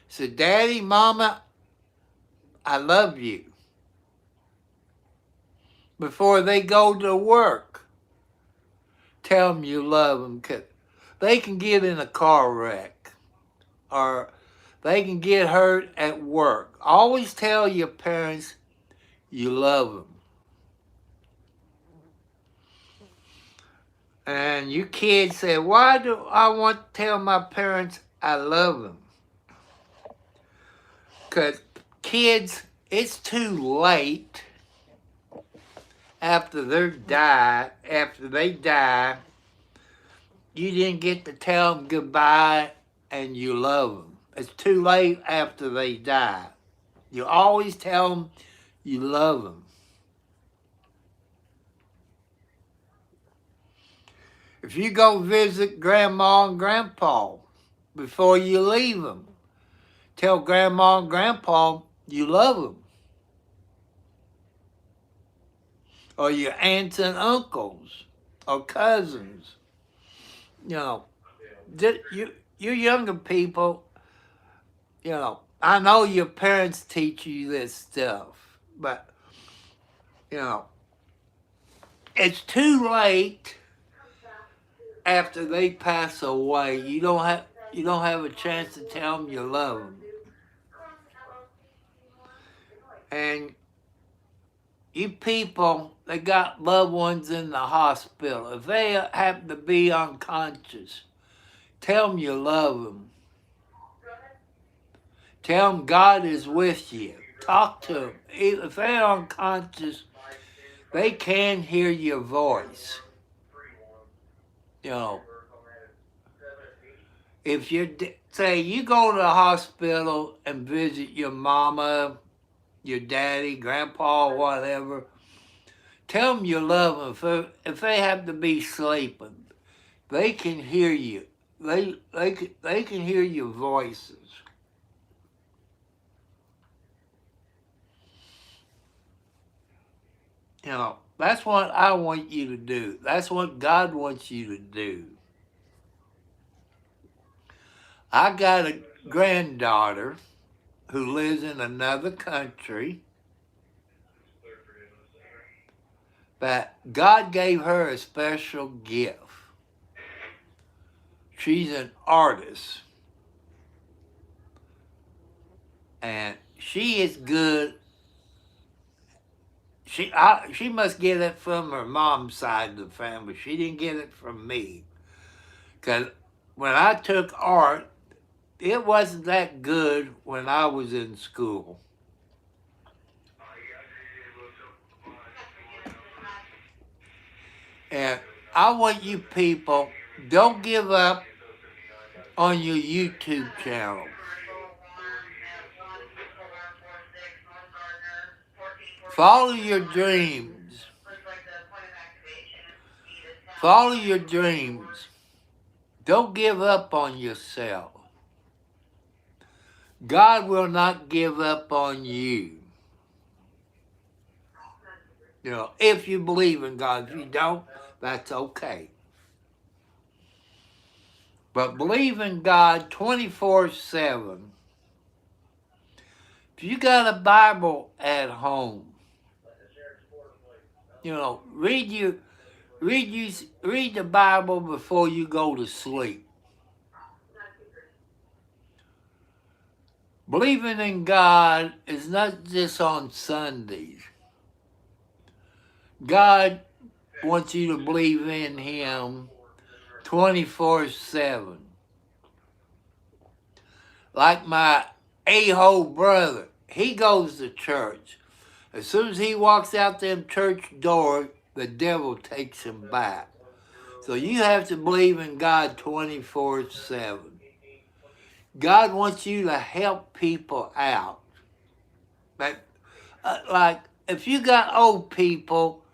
So, Daddy, Mama, I love you. Before they go to work, tell them you love them, because they can get in a car wreck or they can get hurt at work. Always tell your parents you love them. And you kids say, why do I want to tell my parents I love them? Because kids, it's too late after they die, you didn't get to tell them goodbye and you love them. It's too late after they die. You always tell them you love them. If you go visit Grandma and Grandpa before you leave them, tell Grandma and Grandpa you love them. Or your aunts and uncles or cousins. You know, you younger people, you know, I know your parents teach you this stuff, but, you know, it's too late after they pass away. You don't have a chance to tell them you love them. And you people that got loved ones in the hospital, if they happen to be unconscious, tell them you love them. Tell them God is with you. Talk to them. If they're unconscious, they can hear your voice. You know, if say you go to the hospital and visit your mama, your daddy, grandpa, whatever, tell them you love them. If they have to be sleeping, they can hear you. They can hear your voices. You know, that's what I want you to do. That's what God wants you to do. I got a granddaughter who lives in another country, but God gave her a special gift. She's an artist, and she is good. She must get it from her mom's side of the family. She didn't get it from me. Because when I took art, it wasn't that good when I was in school. And I want you people, don't give up on your YouTube channel. Follow your dreams. Follow your dreams. Don't give up on yourself. God will not give up on you. You know, if you believe in God. If you don't, that's okay. But believe in God 24/7. If you got a Bible at home, you know, read the Bible before you go to sleep. Believing in God is not just on Sundays. God wants you to believe in Him 24/7. Like my a-hole brother, he goes to church. As soon as he walks out them church doors, the devil takes him back. So you have to believe in God 24/7. God wants you to help people out. But, like, if you got old people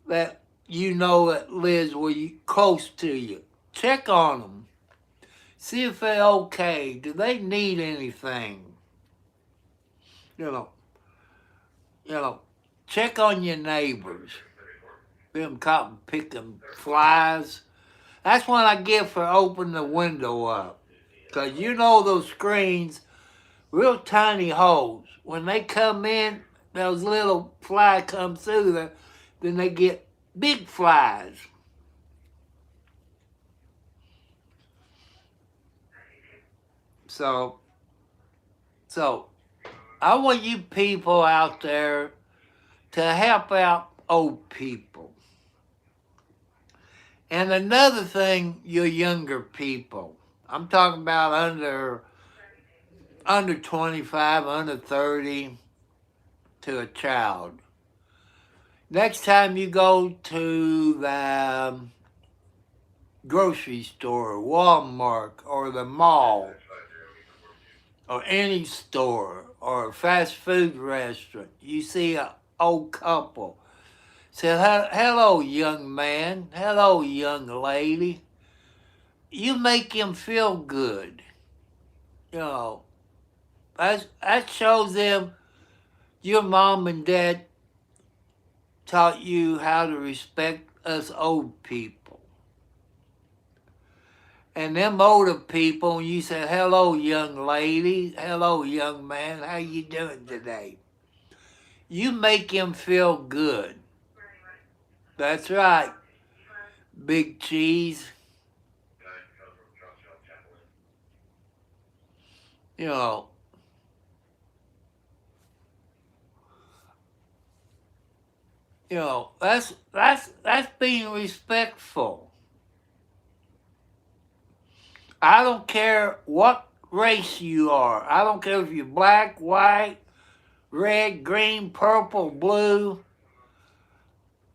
that you know that lives close to you, check on them. See if they're okay. Do they need anything? You know, check on your neighbors. Them caught picking flies. That's what I get for opening the window up. Because you know those screens, real tiny holes. When they come in, those little fly come through there, then they get big flies. So I want you people out there to help out old people. And another thing, you younger people. I'm talking about under 25, under 30 to a child. Next time you go to the grocery store, Walmart, or the mall, or any store, or a fast food restaurant, you see an old couple. Say, hello, young man. Hello, young lady. You make him feel good. You know, that shows them your mom and dad taught you how to respect us old people. And them older people, when you say, hello, young lady, hello, young man, how you doing today? You make him feel good. That's right, Big Cheese. You know, that's being respectful. I don't care what race you are. I don't care if you're black, white, red, green, purple, blue.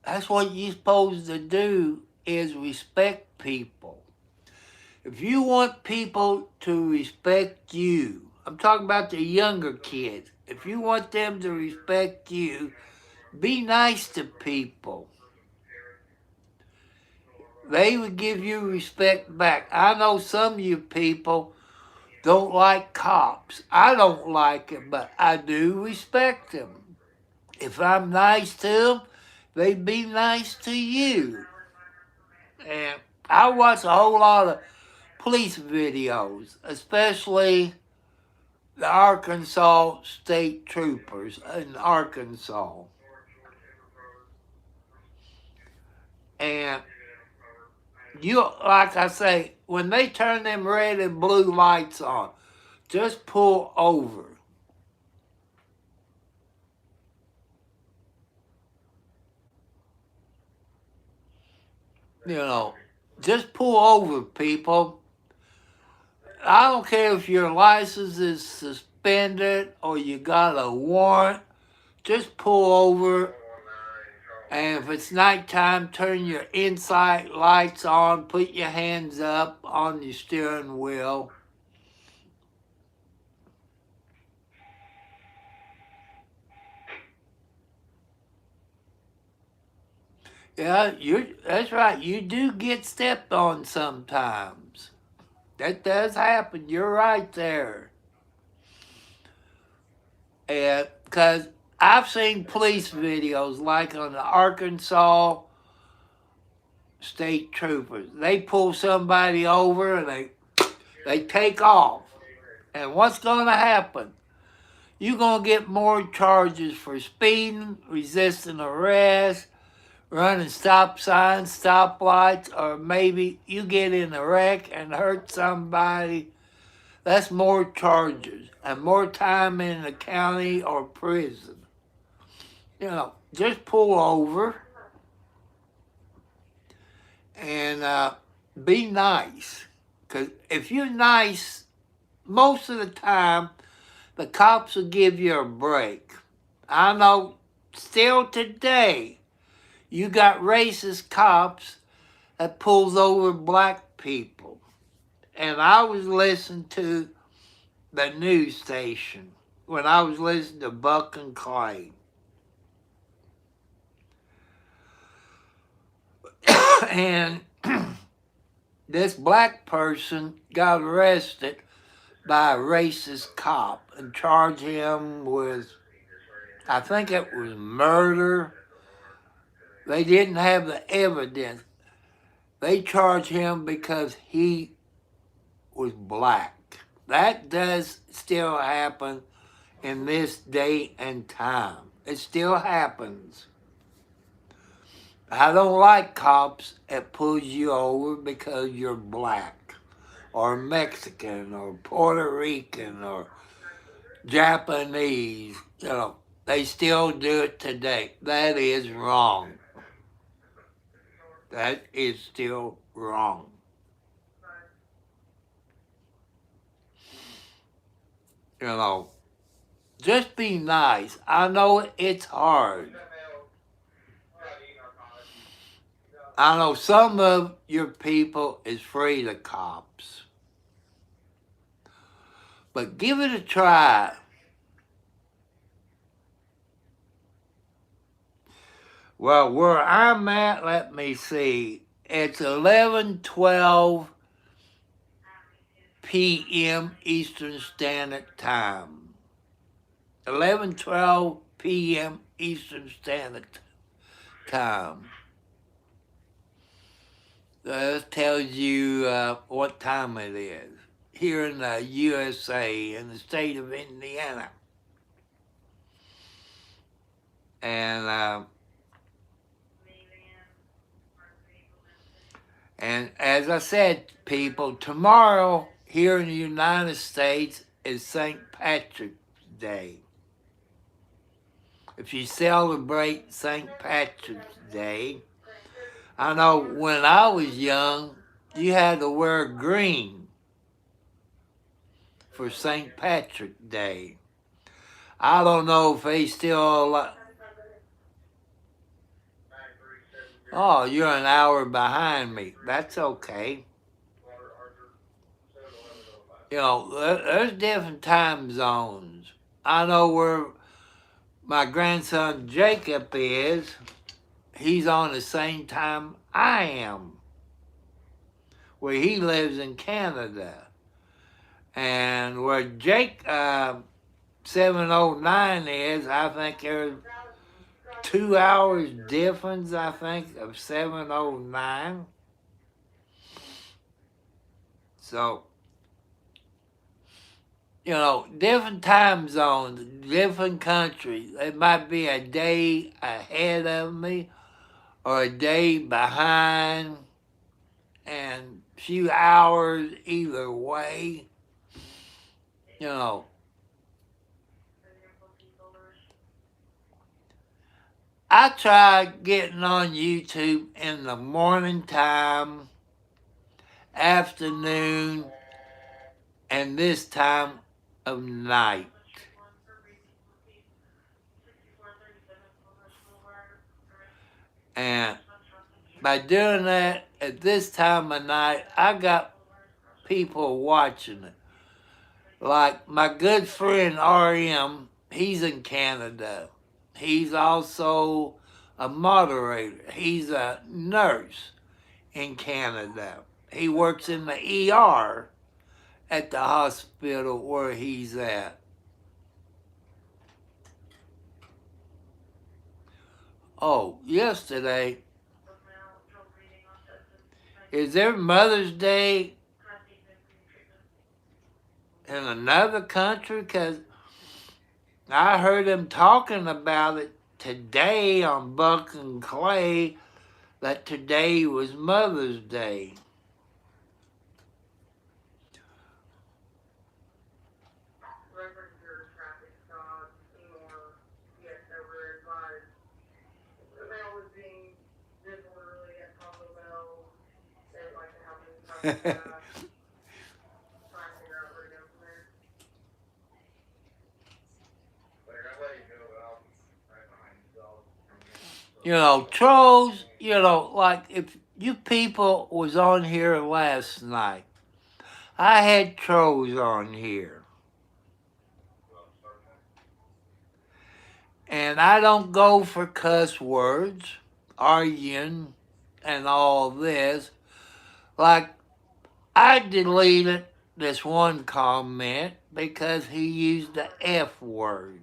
That's what you're supposed to do, is respect people. If you want people to respect you, I'm talking about the younger kids. If you want them to respect you, be nice to people. They would give you respect back. I know some of you people don't like cops. I don't like them, but I do respect them. If I'm nice to them, they be nice to you. And I watch a whole lot of police videos, especially the Arkansas State Troopers in Arkansas. And you, like I say, when they turn them red and blue lights on, just pull over. Just pull over, people. I don't care if your license is suspended or you got a warrant. Just pull over. And if it's nighttime, turn your inside lights on. Put your hands up on your steering wheel. Yeah, that's right. You do get stepped on sometimes. That does happen. You're right there. And because I've seen police videos like on the Arkansas State Troopers. They pull somebody over and they take off. And what's going to happen? You're going to get more charges for speeding, resisting arrest, running stop signs, stoplights, or maybe you get in a wreck and hurt somebody. That's more charges and more time in the county or prison. Just pull over and be nice. Because if you're nice, most of the time, the cops will give you a break. I know still today, you got racist cops that pulls over black people. And I was listening to the news station when I was listening to Buck and Clay. And this black person got arrested by a racist cop and charged him with I think it was murder. They didn't have the evidence. They charged him because he was black. That does still happen in this day and time. It still happens. I don't like cops that pulls you over because you're black or Mexican or Puerto Rican or Japanese. You know, they still do it today. That is wrong. That is still wrong. You know, just be nice. I know it's hard. I know some of your people is afraid of cops. But give it a try. Well, where I'm at, let me see. It's 11:12 p.m. Eastern Standard Time. 11:12 p.m. Eastern Standard Time. That tells you what time it is here in the USA, in the state of Indiana. And as I said, people, tomorrow here in the United States is St. Patrick's Day. If you celebrate St. Patrick's Day, I know when I was young, you had to wear green for St. Patrick's Day. I don't know if they still... Oh, you're an hour behind me. That's okay. You know, there's different time zones. I know where my grandson Jacob is. He's on the same time I am, where he lives in Canada. And where Jake 709 is, I think there's 2 hours difference, I think, of 709. So, you know, different time zones, different countries. It might be a day ahead of me or a day behind, and a few hours either way. You know, I try getting on YouTube in the morning time, afternoon, and this time of night. And by doing that at this time of night, I got people watching it. Like my good friend RM, he's in Canada. He's also a moderator. He's a nurse in Canada. He works in the ER at the hospital where he's at. Oh, yesterday, is there Mother's Day in another country? Because I heard them talking about it today on Buck and Clay, that today was Mother's Day. You know, trolls, you know, like if you people was on here last night, I had trolls on here. And I don't go for cuss words, arguing, and all this. Like, I deleted this one comment because he used the F word.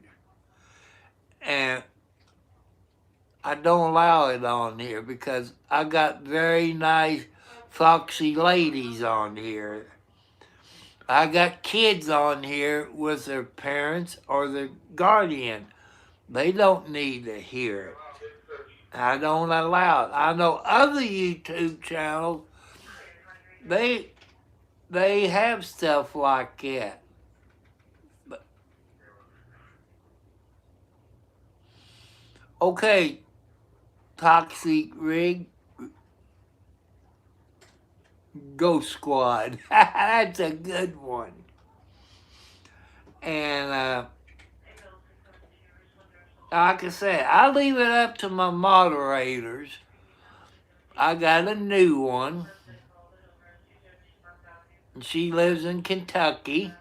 And I don't allow it on here because I got very nice, foxy ladies on here. I got kids on here with their parents or their guardian. They don't need to hear it. I don't allow it. I know other YouTube channels, they have stuff like that. But, okay, Toxic Rig, Ghost Squad. That's a good one. And like I said, I leave it up to my moderators. I got a new one. She lives in Kentucky.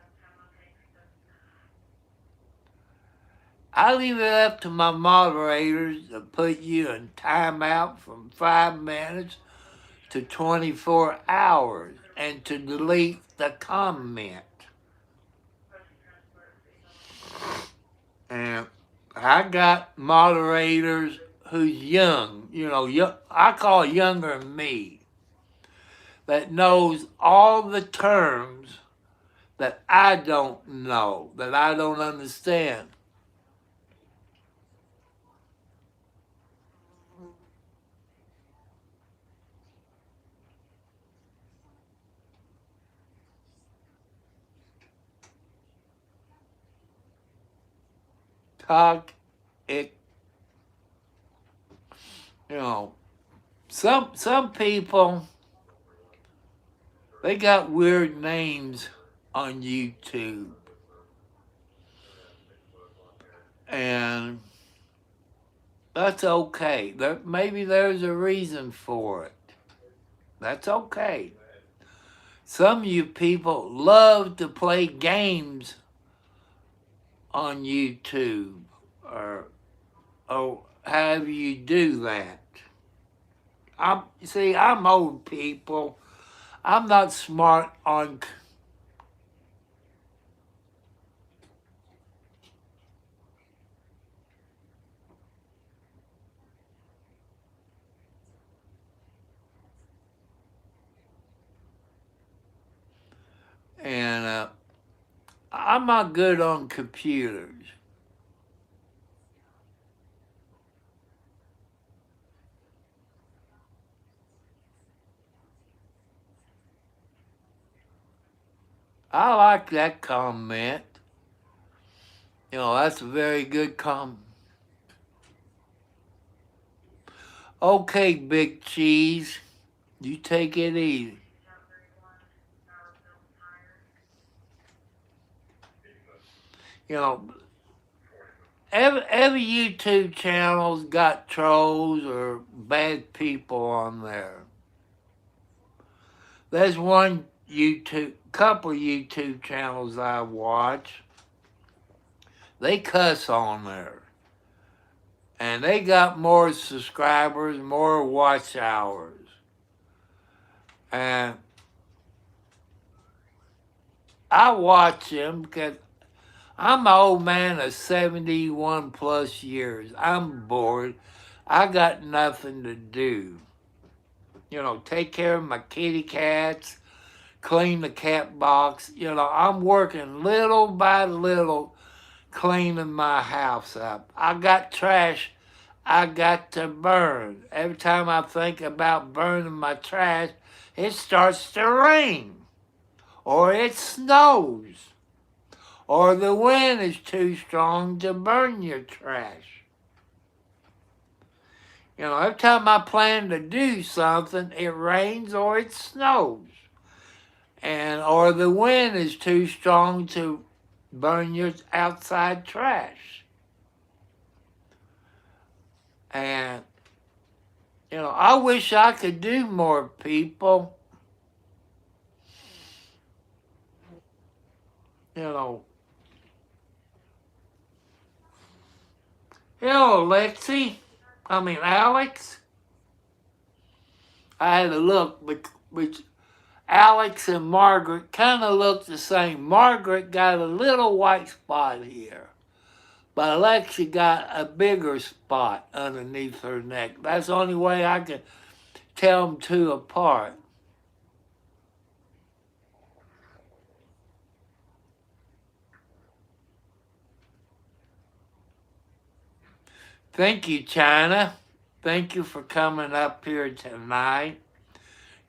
I leave it up to my moderators to put you in timeout from 5 minutes to 24 hours and to delete the comment. And I got moderators who's young, I call younger than me, that knows all the terms that I don't know, that I don't understand. Talk it, some people, they got weird names on YouTube. And that's okay. Maybe there's a reason for it. That's okay. Some of you people love to play games on YouTube or have you do that. I'm old people. I'm not smart on and I'm not good on computers. I like that comment. That's a very good comment. Okay, Big Cheese, you take it easy. Every YouTube channel's got trolls or bad people on there. There's couple YouTube channels I watch. They cuss on there. And they got more subscribers, more watch hours. And I watch them because I'm an old man of 71 plus years. I'm bored. I got nothing to do. Take care of my kitty cats, clean the cat box. I'm working little by little cleaning my house up. I got trash I got to burn. Every time I think about burning my trash, it starts to rain, or it snows, or the wind is too strong to burn your trash. Every time I plan to do something, it rains or it snows, or the wind is too strong to burn your outside trash. And, I wish I could do more, people. Hello, Alex. I had to look, which Alex and Margaret kind of look the same. Margaret got a little white spot here. But Alexa got a bigger spot underneath her neck. That's the only way I can tell them two apart. Thank you, China. Thank you for coming up here tonight.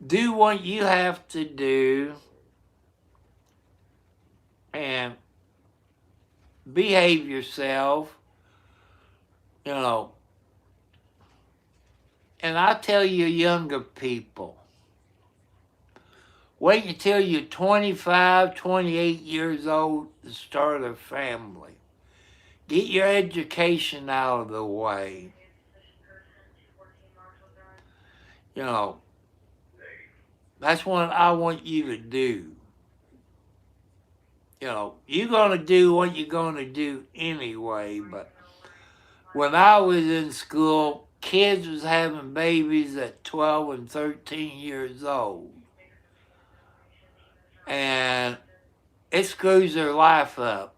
Do what you have to do and behave yourself, you know. And I tell you, younger people, wait until you're 25, 28 years old to start a family. Get your education out of the way. You know, that's what I want you to do. You know, you're going to do what you're going to do anyway, but when I was in school, kids was having babies at 12 and 13 years old. And it screws their life up.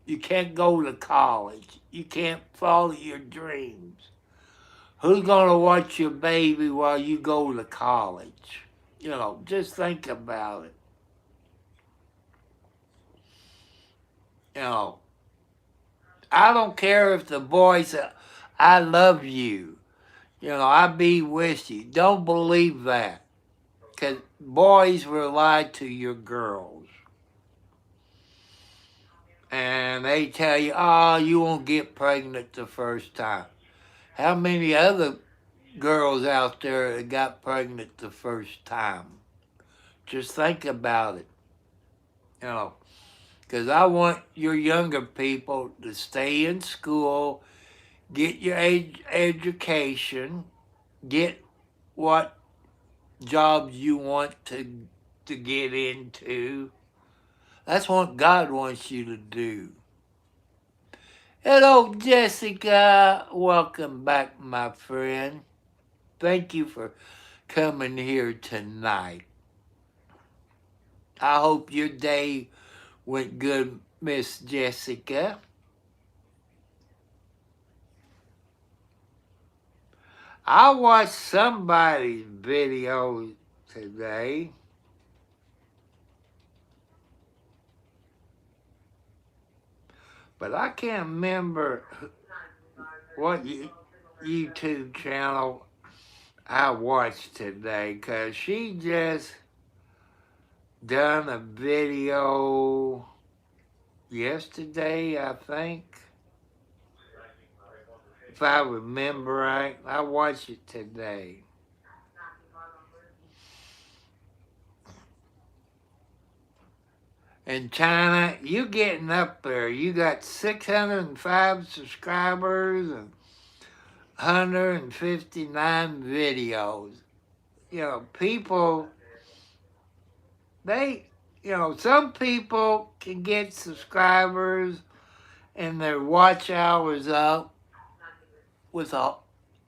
You can't go to college. You can't follow your dreams. Who's going to watch your baby while you go to college? You know, just think about it. You know, I don't care if the boy says, I love you. You know, I be with you. Don't believe that. Because boys will lie to your girls. And they tell you, oh, you won't get pregnant the first time. How many other girls out there that got pregnant the first time? Just think about it. You know, because I want your younger people to stay in school, get your education, get what jobs you want to get into. That's what God wants you to do. Hello, Jessica. Welcome back, my friend. Thank you for coming here tonight. I hope your day went good, Miss Jessica. I watched somebody's video today. But I can't remember what YouTube channel I watched today, because she just done a video yesterday, I think. If I remember right, I watched it today. In China, you getting up there. You got 605 subscribers and 159 videos. You know, people, some people can get subscribers and their watch hours up with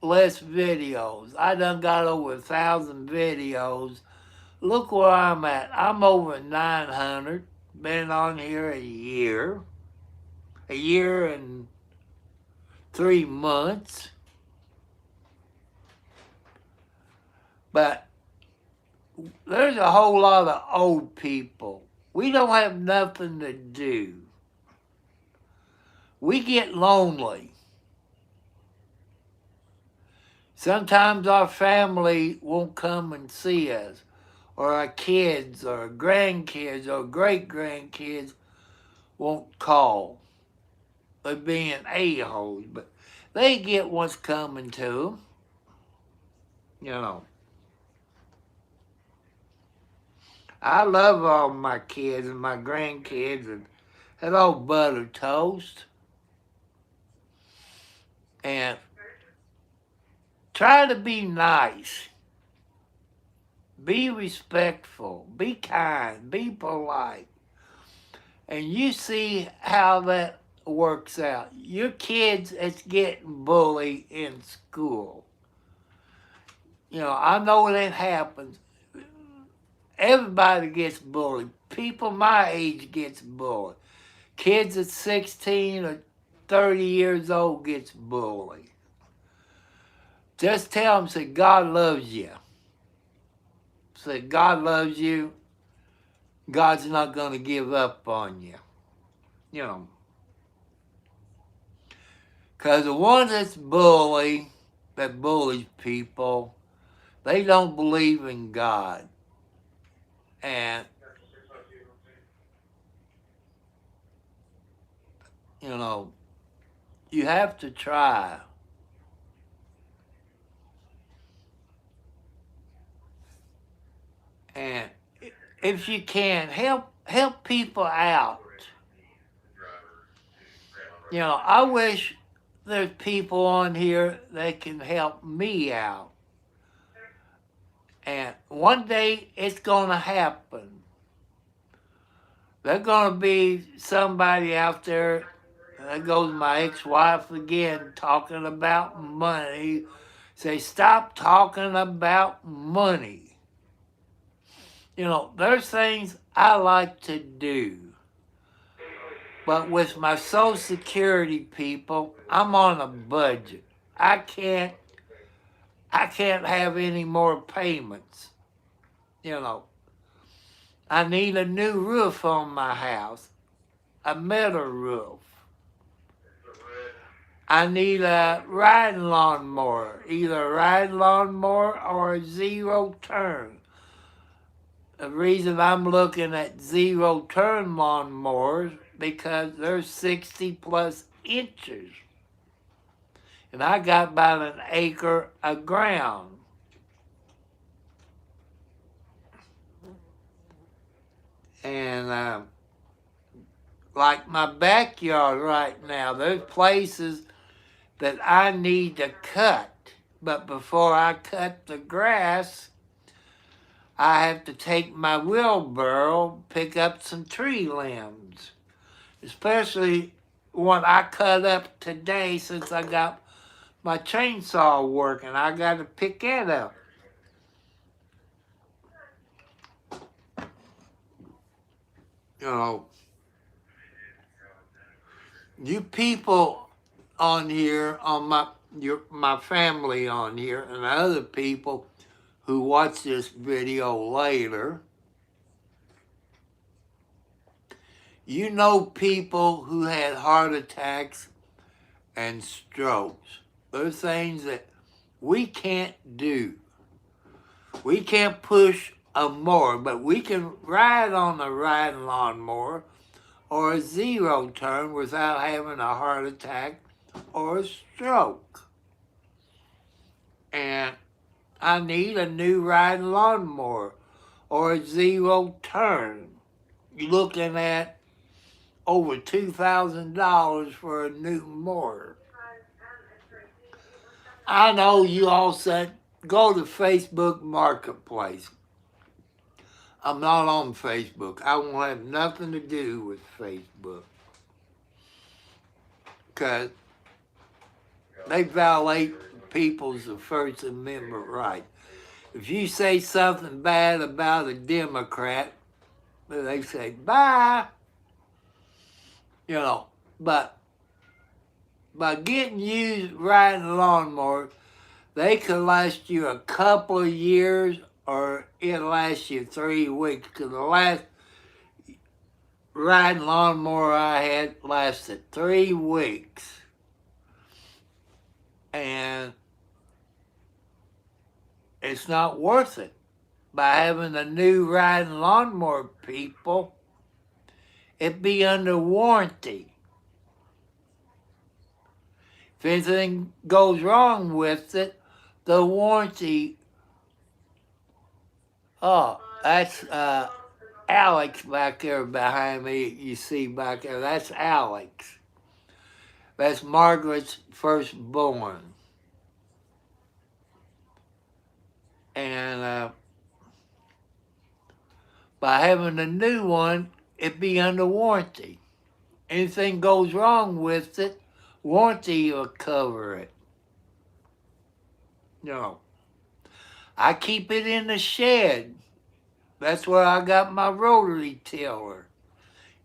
less videos. I done got over 1,000 videos. Look where I'm at. I'm over 900. Been on here a year and 3 months. But there's a whole lot of old people. We don't have nothing to do. We get lonely. Sometimes our family won't come and see us, or our kids or grandkids or great-grandkids won't call. They're being a-holes, but they get what's coming to them. You know. I love all my kids and my grandkids and hello, Butter Toast. And try to be nice. Be respectful. Be kind. Be polite. And you see how that works out. Your kids is getting bullied in school. You know, I know that happens. Everybody gets bullied. People my age gets bullied. Kids at 16 or 30 years old gets bullied, just tell them, say, God loves you. Say, God loves you. God's not going to give up on you. You know. Because the one that bullies people, they don't believe in God. And, you know, you have to try. And if you can, help people out. You know, I wish there's people on here that can help me out. And one day it's going to happen. There's going to be somebody out there, there goes my ex-wife again, talking about money. Say, stop talking about money. You know, there's things I like to do. But with my Social Security people, I'm on a budget. I can't have any more payments. You know, I need a new roof on my house, a metal roof. I need a riding lawnmower, either a riding lawnmower or a zero turn. The reason I'm looking at zero turn lawnmowers because they're 60 plus inches. And I got about an acre of ground. And like my backyard right now, there's places that I need to cut. But before I cut the grass, I have to take my wheelbarrow, pick up some tree limbs. Especially what I cut up today since I got my chainsaw working. I got to pick it up. You know, you people on here, on my family on here, and other people who watch this video later, you know people who had heart attacks and strokes. Those things that we can't do. We can't push a mower, but we can ride on a riding lawnmower or a zero turn without having a heart attack or a stroke. And I need a new riding lawnmower or a zero turn. You're looking at over $2,000 for a new mower. I know you all said, go to Facebook Marketplace. I'm not on Facebook. I won't have nothing to do with Facebook. Because they violate people's First Amendment right. If you say something bad about a Democrat, they say, bye. You know, but by getting used riding a lawnmower, they could last you a couple of years or it'll last you 3 weeks. Because the last riding lawnmower I had lasted 3 weeks. And it's not worth it. By having a new riding lawnmower, people, it'd be under warranty. If anything goes wrong with it, the warranty, that's Alex back there behind me, you see back there, that's Alex. That's Margaret's firstborn. And by having a new one, it'd be under warranty. Anything goes wrong with it, warranty will cover it. No. I keep it in the shed. That's where I got my rotary tiller,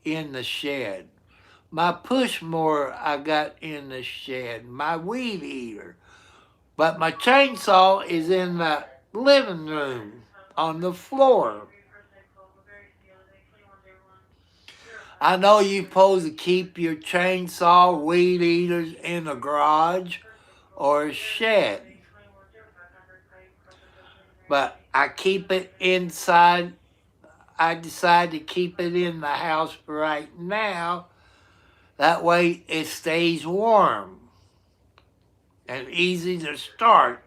in the shed. my push mower I got in the shed, my weed eater. But my chainsaw is in the living room on the floor. I know you're supposed to keep your chainsaw, weed eaters in a garage or a shed. But I keep it inside. I decided to keep it in the house right now. That way it stays warm and easy to start,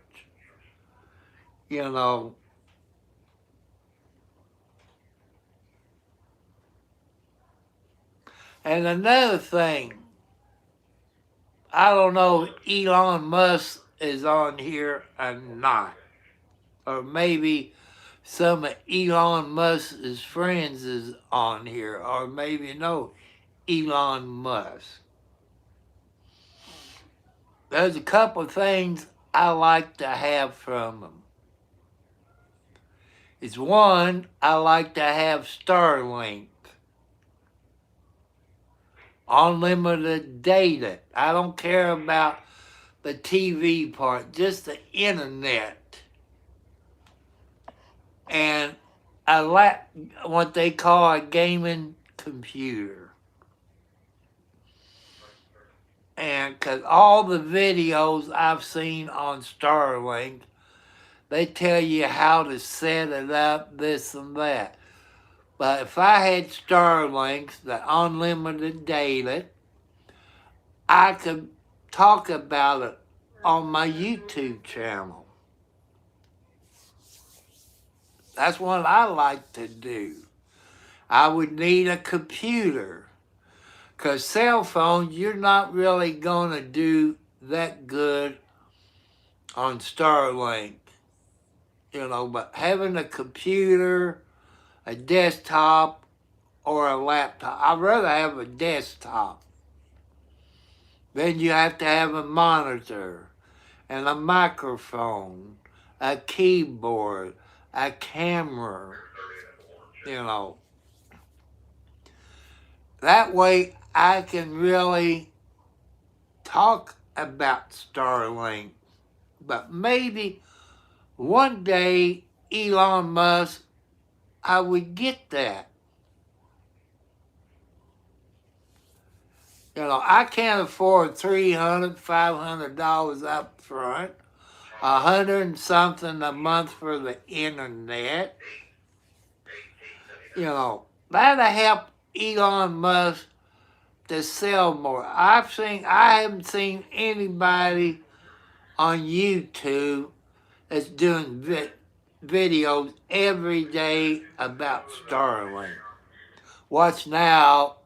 you know. And another thing, I don't know if Elon Musk is on here or not. Or maybe some of Elon Musk's friends is on here. Or maybe no Elon Musk. There's a couple of things I like to have from them. It's one, I like to have Starlink. Unlimited data. I don't care about the TV part, just the internet. And what they call a gaming computer. And because all the videos I've seen on Starlink, they tell you how to set it up, this and that. But if I had Starlinks, the unlimited data, I could talk about it on my YouTube channel. That's what I like to do. I would need a computer. Because cell phones, you're not really going to do that good on Starlink. You know, but having a computer, a desktop, or a laptop, I'd rather have a desktop. Then you have to have a monitor and a microphone, a keyboard, a camera, you know. That way I can really talk about Starlink. But maybe one day Elon Musk, I would get that. You know, I can't afford $300, $500 up front, $100 and something a month for the internet. You know, that'll help Elon Musk to sell more. I haven't seen anybody on YouTube that's doing videos every day about Starlink. Watch now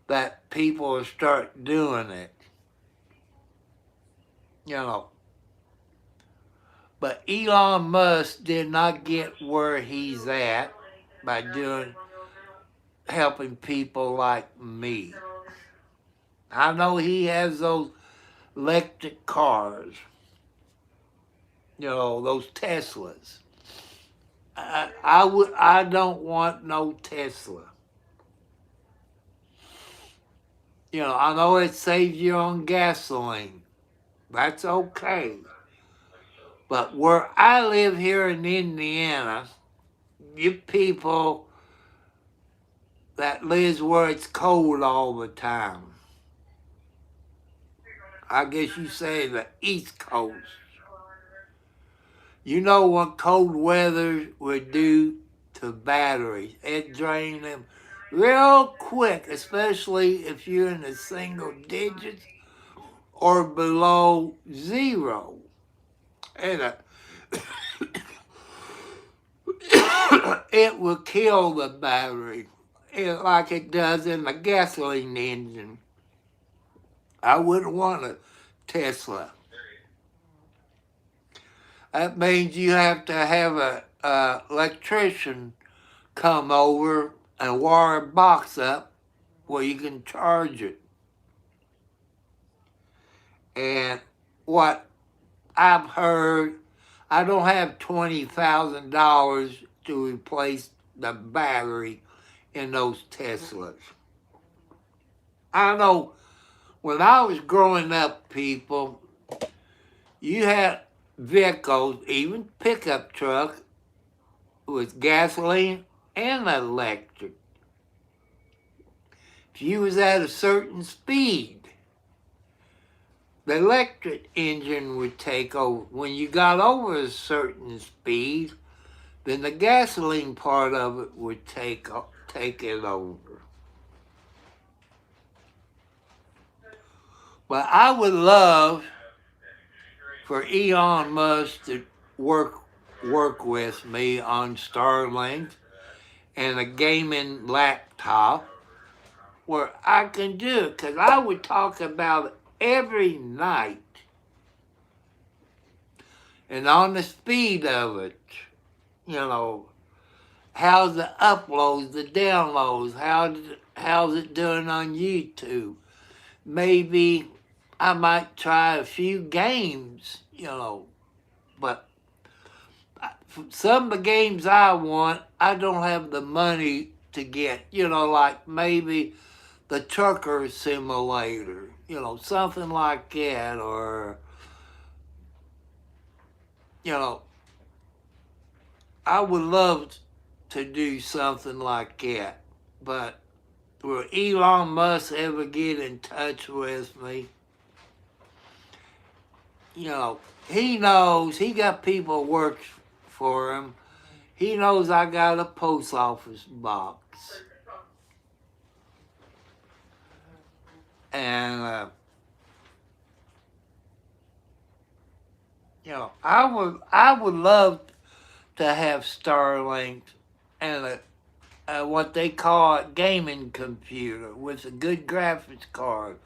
that people will start doing it. You know. But Elon Musk did not get where he's at by helping people like me. I know he has those electric cars, you know, those Teslas. I don't want no Tesla. You know, I know it saves you on gasoline. That's okay. But where I live here in Indiana, you people that lives where it's cold all the time. I guess you say the East Coast. You know what cold weather would do to batteries. It drains them real quick, especially if you're in the single digits or below zero. And it will kill the battery like it does in the gasoline engine. I wouldn't want a Tesla. That means you have to have a electrician come over and wire a box up where you can charge it. And what I've heard, I don't have $20,000 to replace the battery in those Teslas. I know when I was growing up, people, you had vehicles, even pickup trucks, with gasoline and electric. If you was at a certain speed, the electric engine would take over. When you got over a certain speed, then the gasoline part of it would take it over. But I would love for Elon Musk to work with me on Starlink and a gaming laptop where I can do it, because I would talk about it every night and on the speed of it, how's the uploads, the downloads, how's it doing on YouTube. Maybe I might try a few games, but some of the games I want, I don't have the money to get, like maybe the trucker simulator, something like that, or, I would love to do something like that, but will Elon Musk ever get in touch with me? He knows, he got people who work for him. He knows I got a post office box. And, I would love to have Starlink and what they call a gaming computer with a good graphics card,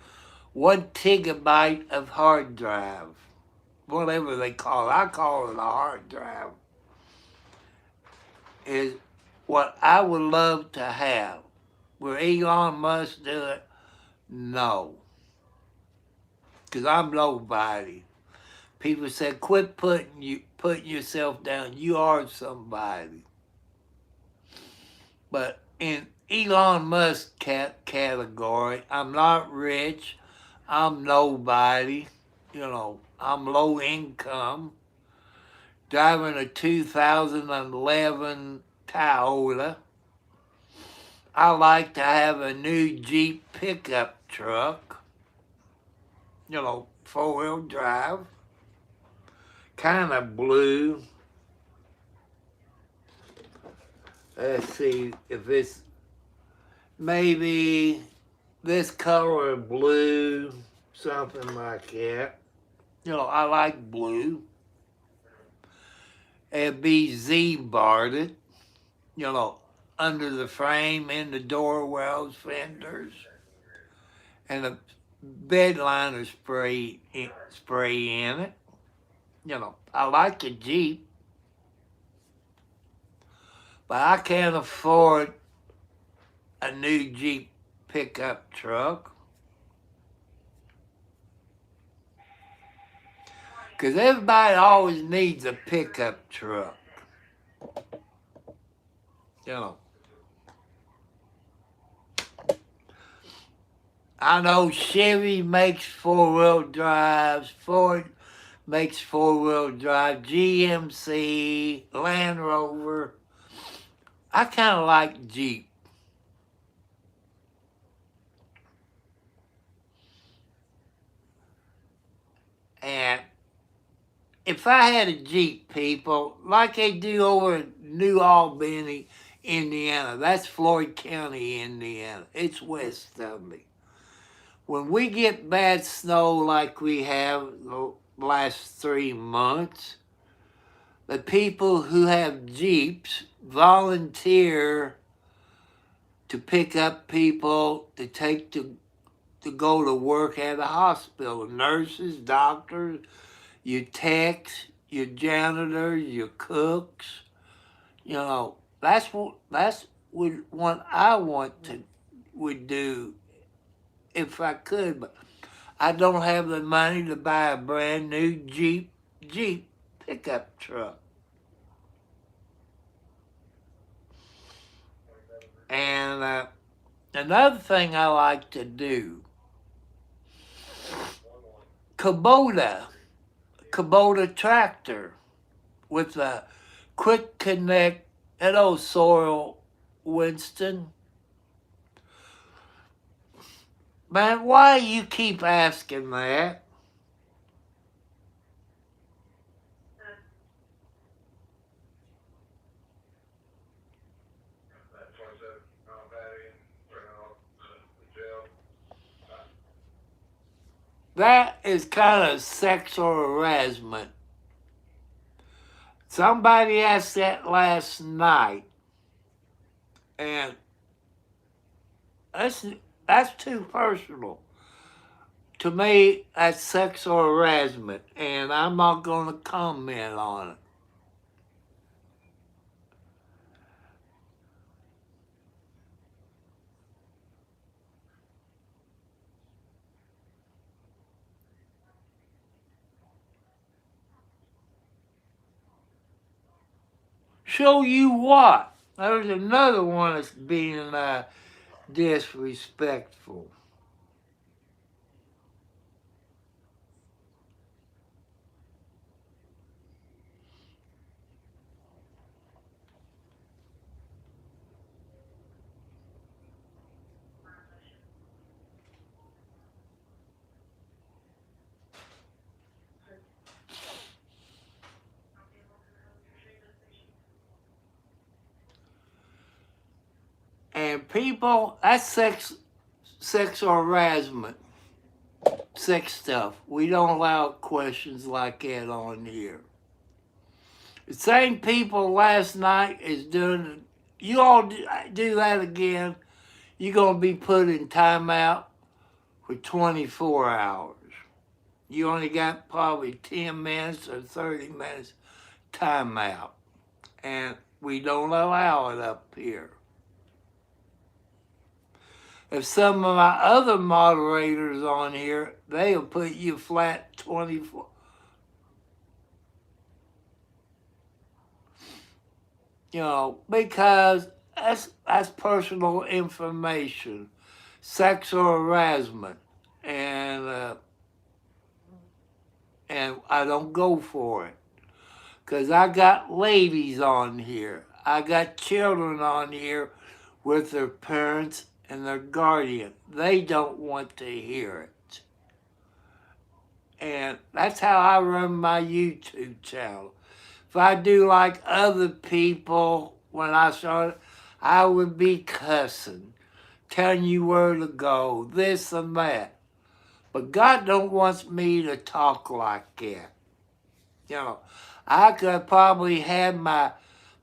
1 gigabyte of hard drive, whatever they call it. I call it a hard drive. Is what I would love to have. Will Elon Musk do it? No. Because I'm nobody. People say, quit putting yourself down. You are somebody. But in Elon Musk category, I'm not rich. I'm nobody. I'm low income. Driving a 2011 Toyota. I like to have a new Jeep pickup truck. 4-wheel drive. Kind of blue. Let's see if it's maybe this color of blue, something like that. I like blue. It'd be Z-barded, under the frame, in the door wells, fenders, and a bed liner spray in it. I like a Jeep, but I can't afford a new Jeep pickup truck. Because everybody always needs a pickup truck. I know Chevy makes 4-wheel drives, Ford makes 4-wheel drive, GMC, Land Rover. I kind of like Jeep. And if I had a Jeep, people, like they do over in New Albany, Indiana, that's Floyd County, Indiana. It's west of me. When we get bad snow like we have the last 3 months, the people who have Jeeps volunteer to pick up people to go to work at a hospital. Nurses, doctors, your techs, your janitors, your cooks. That's what I would do if I could, but I don't have the money to buy a brand new Jeep pickup truck. And Another thing I like to do, Kubota tractor with a quick connect. Hello, Sorrel Winston. Man, why you keep asking that? That is kind of sexual harassment. Somebody asked that last night, and that's too personal. To me, that's sexual harassment, and I'm not going to comment on it. Show you what? There's another one that's being disrespectful. And people, that's sexual harassment, sex stuff. We don't allow questions like that on here. The same people last night is doing. You all do that again, you're gonna be put in timeout for 24 hours. You only got probably 10 minutes or 30 minutes timeout, and we don't allow it up here. If some of my other moderators on here, they'll put you flat 24. Because that's personal information, sexual harassment, and I don't go for it. Because I got ladies on here. I got children on here with their parents and their guardian. They don't want to hear it. And that's how I run my YouTube channel. If I do like other people when I started, I would be cussing, telling you where to go, this and that. But God don't want me to talk like that. I could probably have my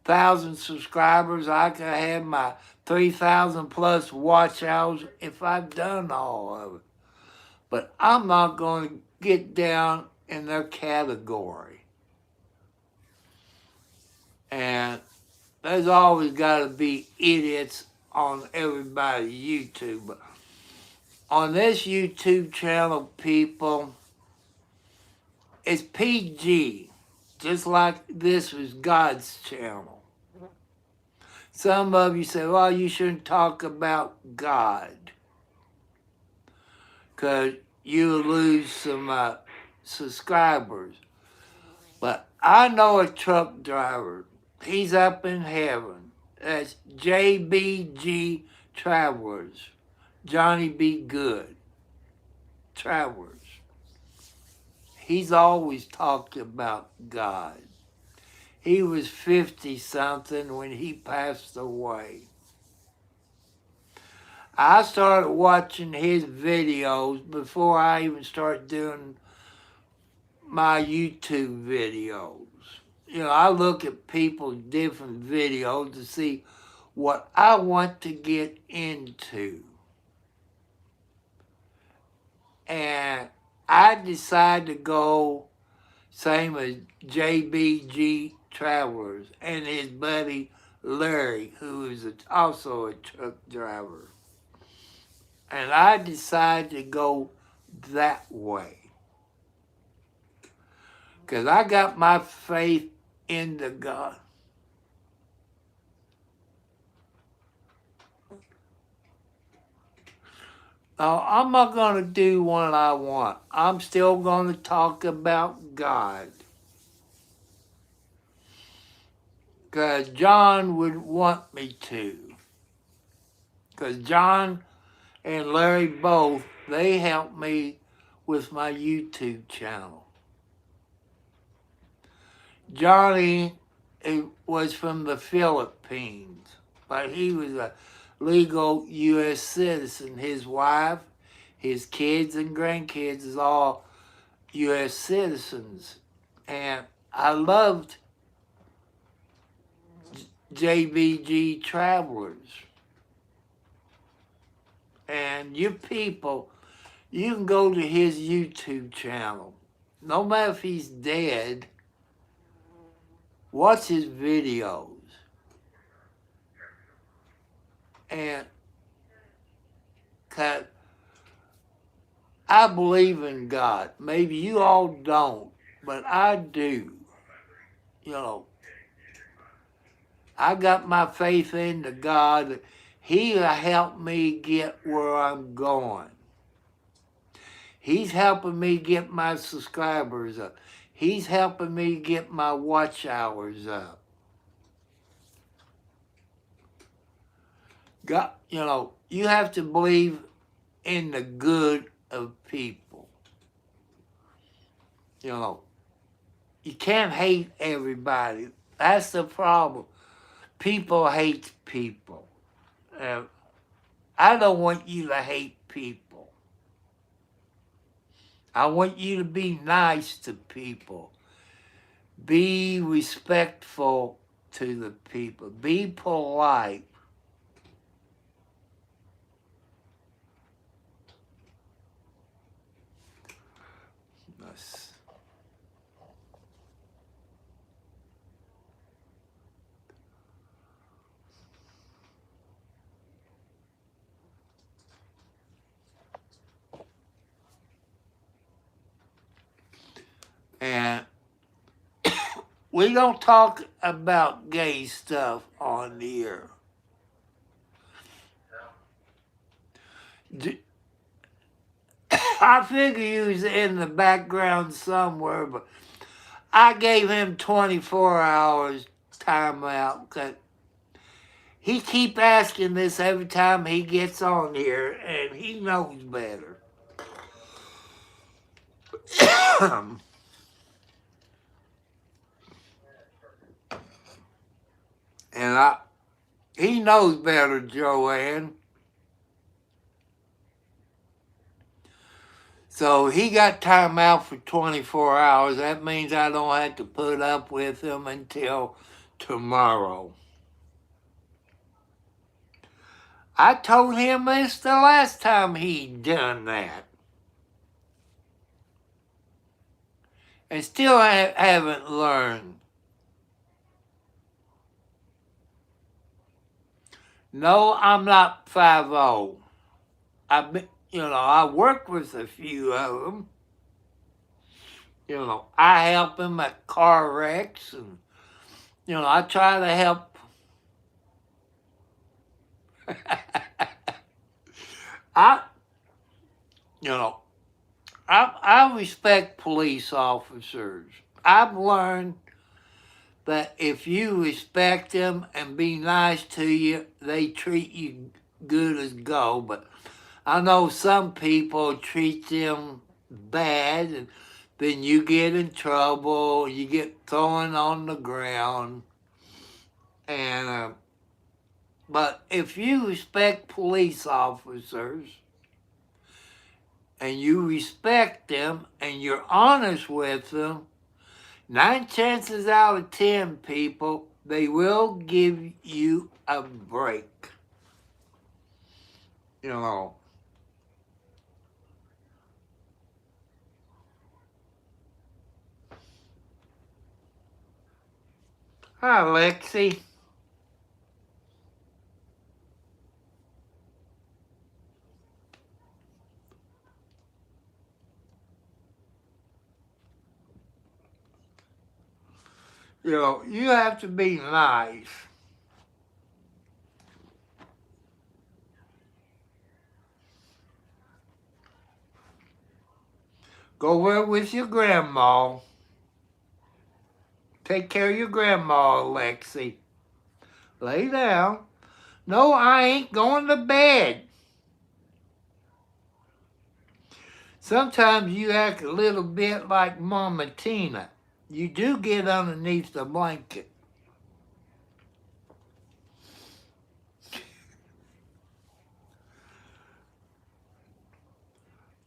1,000 subscribers. I could have my 3,000 plus watch hours if I've done all of it. But I'm not going to get down in their category. And there's always got to be idiots on everybody's YouTube. But on this YouTube channel, people, it's PG. Just like this was God's channel. Some of you say, well, you shouldn't talk about God, because you lose some subscribers. But I know a truck driver. He's up in heaven. That's JBG Travelers. Johnny B. Good. Travelers. He's always talked about God. He was 50-something when he passed away. I started watching his videos before I even started doing my YouTube videos. I look at people's different videos to see what I want to get into. And I decided to go same as JBG Travelers and his buddy Larry, who is also a truck driver. And I decided to go that way. Because I got my faith in the God. I'm not going to do what I want. I'm still going to talk about God. Because John would want me to. Because John and Larry both, they helped me with my YouTube channel. Johnny was from the Philippines, but he was a legal U.S. citizen. His wife, his kids and grandkids is all U.S. citizens. And I loved JVG Travelers. And you people, you can go to his YouTube channel. No matter if he's dead, watch his videos. And I believe in God. Maybe you all don't, but I do. You know, I got my faith into God. He'll help me get where I'm going. He's helping me get my subscribers up. He's helping me get my watch hours up. God, you know, you have to believe in the good of people. You know, you can't hate everybody. That's the problem. People hate people. I don't want you to hate people. I want you to be nice to people. Be respectful to the people. Be polite. And we don't talk about gay stuff on the air. I figure he was in the background somewhere, but I gave him 24 hours timeout because he keep asking this every time he gets on here, and he knows better. And he knows better, Joanne. So he got time out for 24 hours. That means I don't have to put up with him until tomorrow. I told him this the last time he done that. And still haven't learned. No, I'm not 5-0. I work with a few of them. I help them at car wrecks, and I try to help. I respect police officers. I've learned that if you respect them and be nice to you, they treat you good as gold. But I know some people treat them bad, and then you get in trouble, you get thrown on the ground. But if you respect police officers, and you respect them, and you're honest with them, 9 chances out of 10 people, they will give you a break. Hi, Lexi. You have to be nice. Go over with your grandma. Take care of your grandma, Alexi. Lay down. No, I ain't going to bed. Sometimes you act a little bit like Mama Tina. You do get underneath the blanket.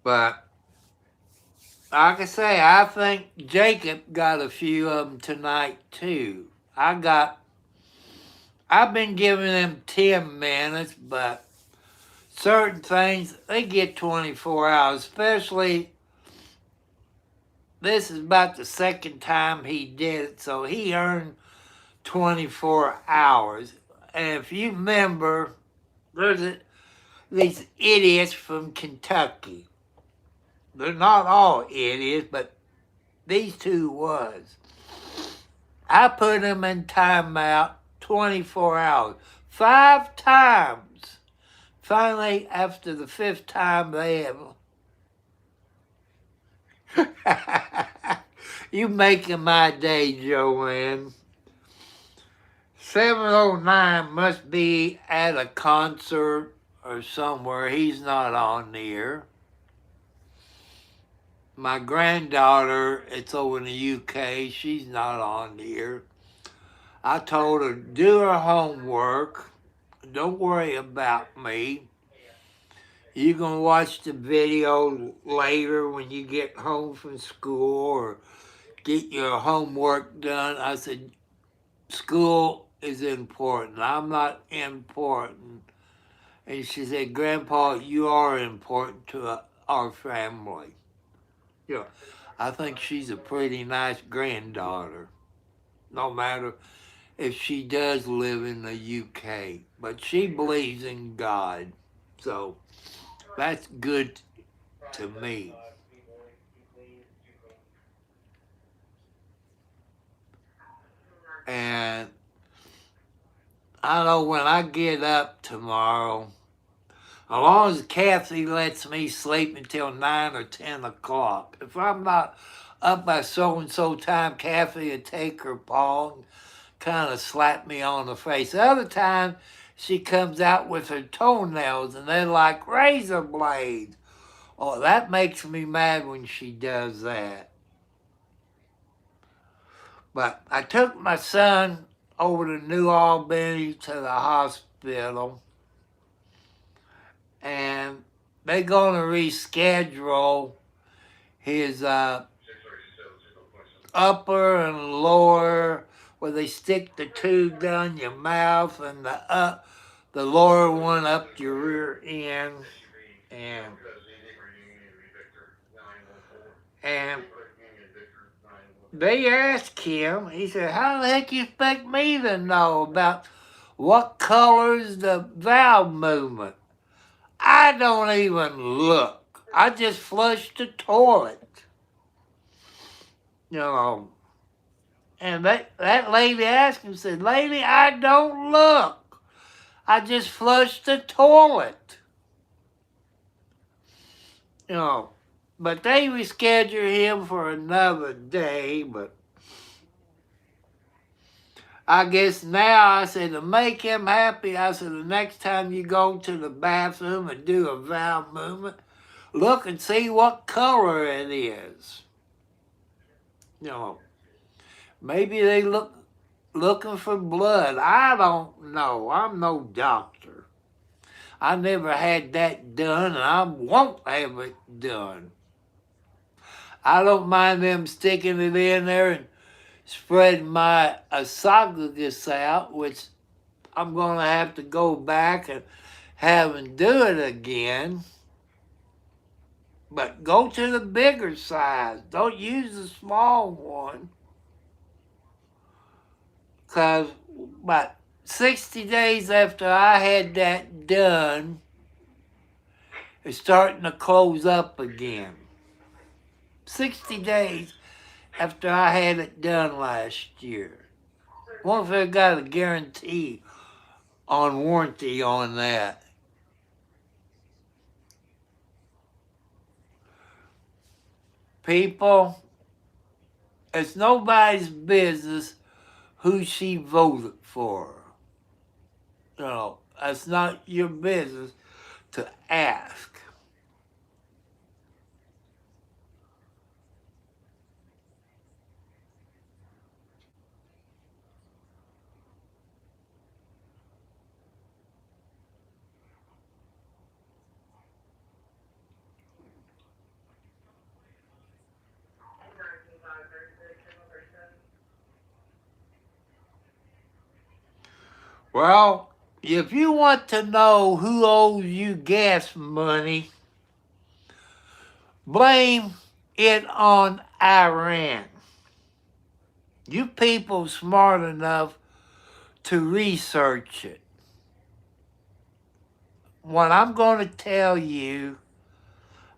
But, like I say, I think Jacob got a few of them tonight, too. I've been giving them 10 minutes, but certain things, they get 24 hours, especially this is about the second time he did it, so he earned 24 hours. And if you remember, there's these idiots from Kentucky. They're not all idiots, but these two was. I put them in timeout 24 hours. 5 times. Finally, after the 5th time, they have. You making my day, Joanne. 709 must be at a concert or somewhere. He's not on here. My granddaughter, it's over in the UK. She's not on here. I told her, do her homework. Don't worry about me. You can watch the video later when you get home from school or get your homework done. I said, school is important. I'm not important. And she said, Grandpa, you are important to our family. Yeah, I think she's a pretty nice granddaughter, no matter if she does live in the UK. But she believes in God, so that's good to me. And I know when I get up tomorrow, as long as Kathy lets me sleep until 9 or 10 o'clock. If I'm not up by so-and-so time, Kathy will take her paw and kind of slap me on the face. The other time, she comes out with her toenails, and they're like razor blades. Oh, that makes me mad when she does that. But I took my son over to New Albany to the hospital, and they're going to reschedule his upper and lower, where they stick the tube down your mouth, and the lower one up your rear end, and they asked him, he said, how the heck you expect me to know about what color's the valve movement? I don't even look. I just flushed the toilet. You know. And that lady asked him, said, lady, I don't look. I just flushed the toilet. You know. But they rescheduled him for another day, but I guess now, I said, to make him happy, I said, the next time you go to the bathroom and do a valve movement, look and see what color it is. You know, maybe they looking for blood. I don't know. I'm no doctor. I never had that done, and I won't have it done. I don't mind them sticking it in there and spreading my esophagus out, which I'm going to have to go back and have them do it again. But go to the bigger size. Don't use the small one. Because about 60 days after I had that done, it's starting to close up again. 60 days after I had it done last year. Wonder if I got a guarantee on warranty on that. People, it's nobody's business who she voted for. You know, that's not your business to ask. Well, if you want to know who owes you gas money, blame it on Iran. You people smart enough to research it. What I'm going to tell you,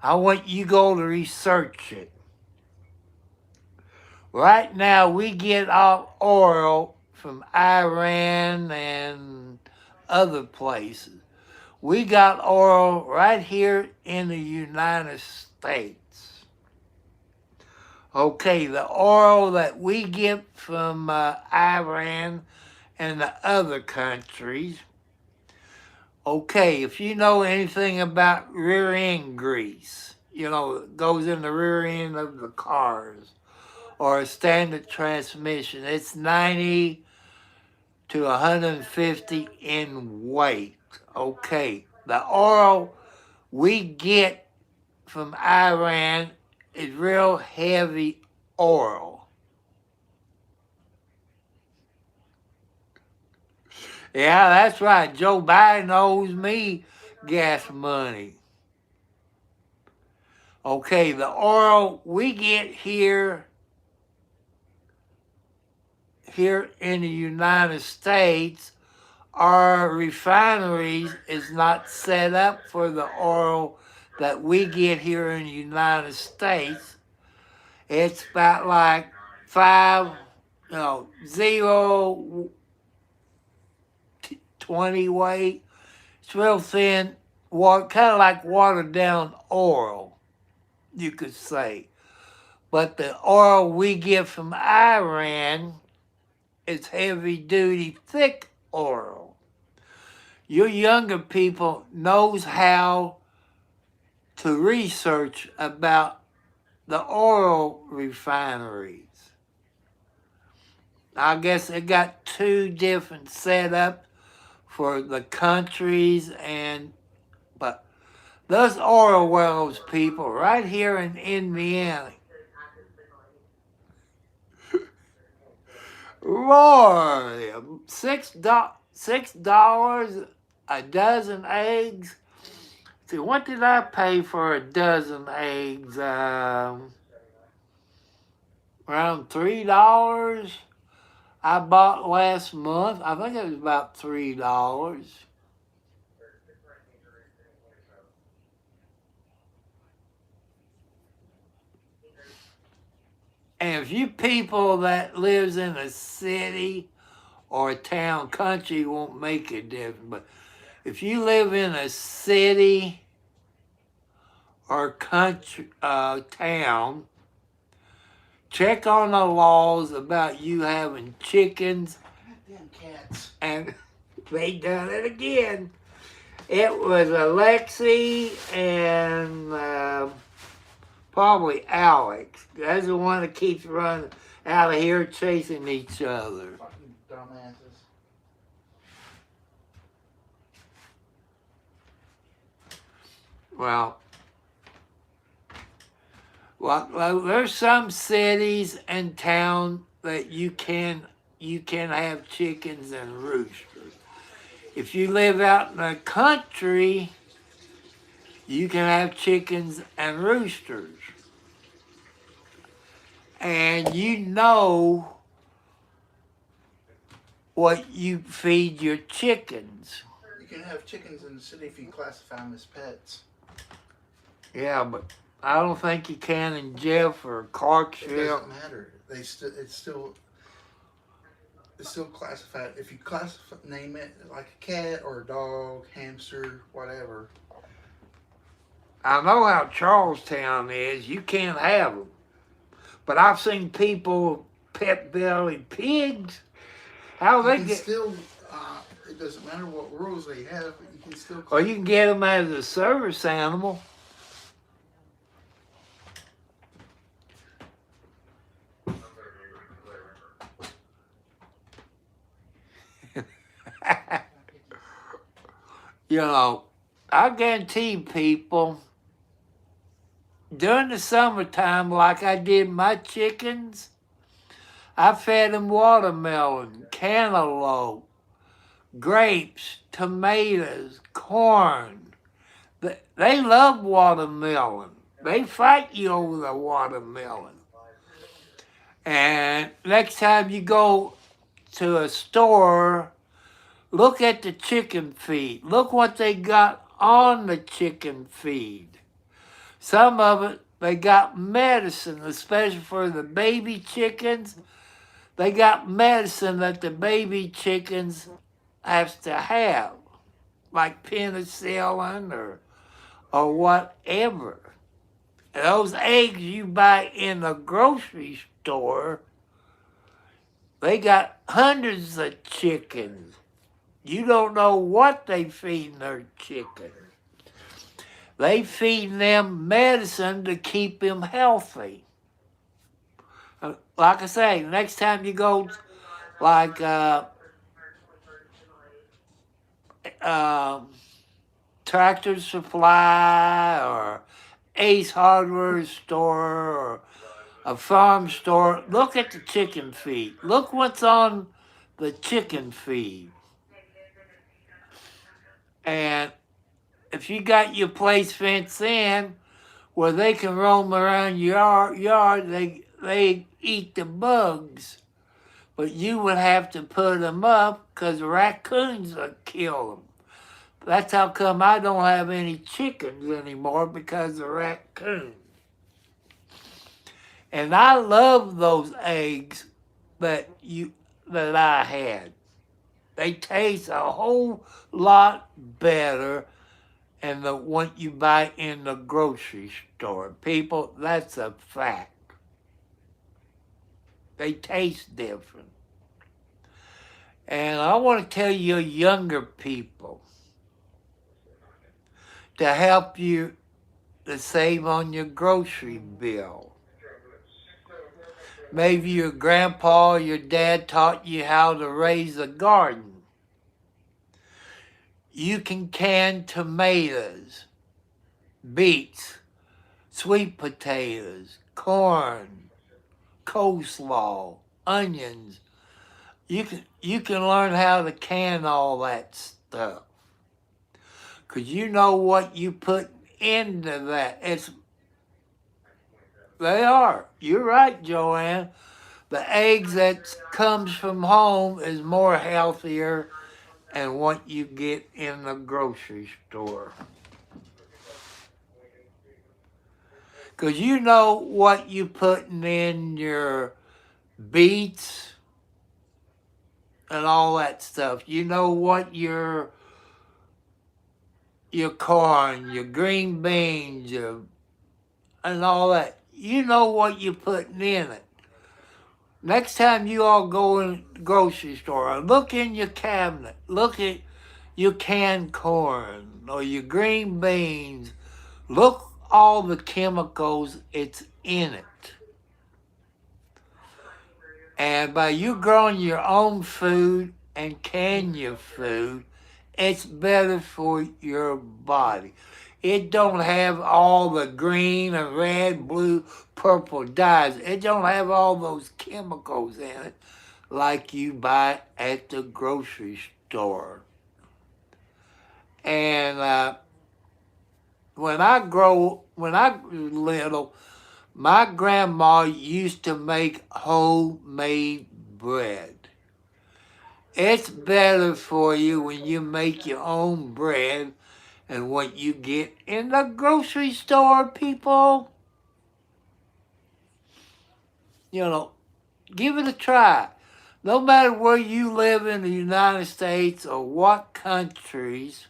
I want you go to research it. Right now, we get our oil from Iran and other places. We got oil right here in the United States. Okay, the oil that we get from Iran and the other countries. Okay, if you know anything about rear end grease, you know, it goes in the rear end of the cars or a standard transmission, it's 90 to 150 in weight. Okay, the oil we get from Iran is real heavy oil. Yeah, that's right. Joe Biden owes me gas money. Okay, the oil we get here in the United States, our refineries is not set up for the oil that we get here in the United States. It's about like 0, 20 weight. It's real thin, kind of like watered down oil, you could say. But the oil we get from Iran is heavy duty, thick oil. Your younger people knows how to research about the oil refineries. I guess they got two different setups for the countries, but those oil wells, people, right here in Indiana, Lord, $6 a dozen eggs. See, what did I pay for a dozen eggs? Around $3. I bought last month. I think it was about $3. And if you people that lives in a city or a town, country won't make a difference. But if you live in a city or country town, check on the laws about you having chickens. Goddamn cats. And they done it again. It was Alexi and probably Alex. That's the one that keeps running out of here chasing each other. Fucking dumbasses. Well, there's some cities and towns that you can have chickens and roosters. If you live out in the country, you can have chickens and roosters. And you know what you feed your chickens. You can have chickens in the city if you classify them as pets. Yeah, but I don't think you can in Jeff or It Clarksville. doesn't matter. It's still classified. If you name it like a cat or a dog, hamster, whatever. I know how Charlestown is. You can't have them. But I've seen people pet belly pigs. How You they can get? still, it doesn't matter what rules they have, but you can still. Or you can get them as a service animal. You know, I guarantee people during the summertime, like I did my chickens, I fed them watermelon, cantaloupe, grapes, tomatoes, corn. They love watermelon. They fight you over the watermelon. And next time you go to a store, look at the chicken feed. Look what they got on the chicken feed. Some of it, they got medicine, especially for the baby chickens. They got medicine that the baby chickens have to have, like penicillin or whatever. Those eggs you buy in the grocery store, they got hundreds of chickens. You don't know what they feeding their chickens. They feeding them medicine to keep them healthy. Like I say, next time you go, like Tractor Supply or Ace Hardware store or a farm store, look at the chicken feed. Look what's on the chicken feed. And if you got your place fenced in where they can roam around your yard, they eat the bugs. But you would have to put them up because raccoons would kill them. That's how come I don't have any chickens anymore, because of raccoons. And I love those eggs that I had. They taste a whole lot better than the one you buy in the grocery store. People, that's a fact. They taste different. And I want to tell you younger people to help you to save on your grocery bill. Maybe your grandpa or your dad taught you how to raise a garden. You can can tomatoes, beets, sweet potatoes, corn, coleslaw, onions. You can learn how to can all that stuff. Because you know what you put into that. They are. You're right, Joanne. The eggs that comes from home is more healthier than what you get in the grocery store. Because you know what you putting in your beets and all that stuff. You know what your corn, your green beans, and all that. You know what you're putting in it. Next time you all go in the grocery store, look in your cabinet. Look at your canned corn or your green beans. Look all the chemicals it's in it. And by you growing your own food and can your food, it's better for your body. It don't have all the green and red, blue, purple dyes. It don't have all those chemicals in it like you buy at the grocery store. And when I was little, my grandma used to make homemade bread. It's better for you when you make your own bread and what you get in the grocery store, people. You know, give it a try. No matter where you live in the United States or what countries,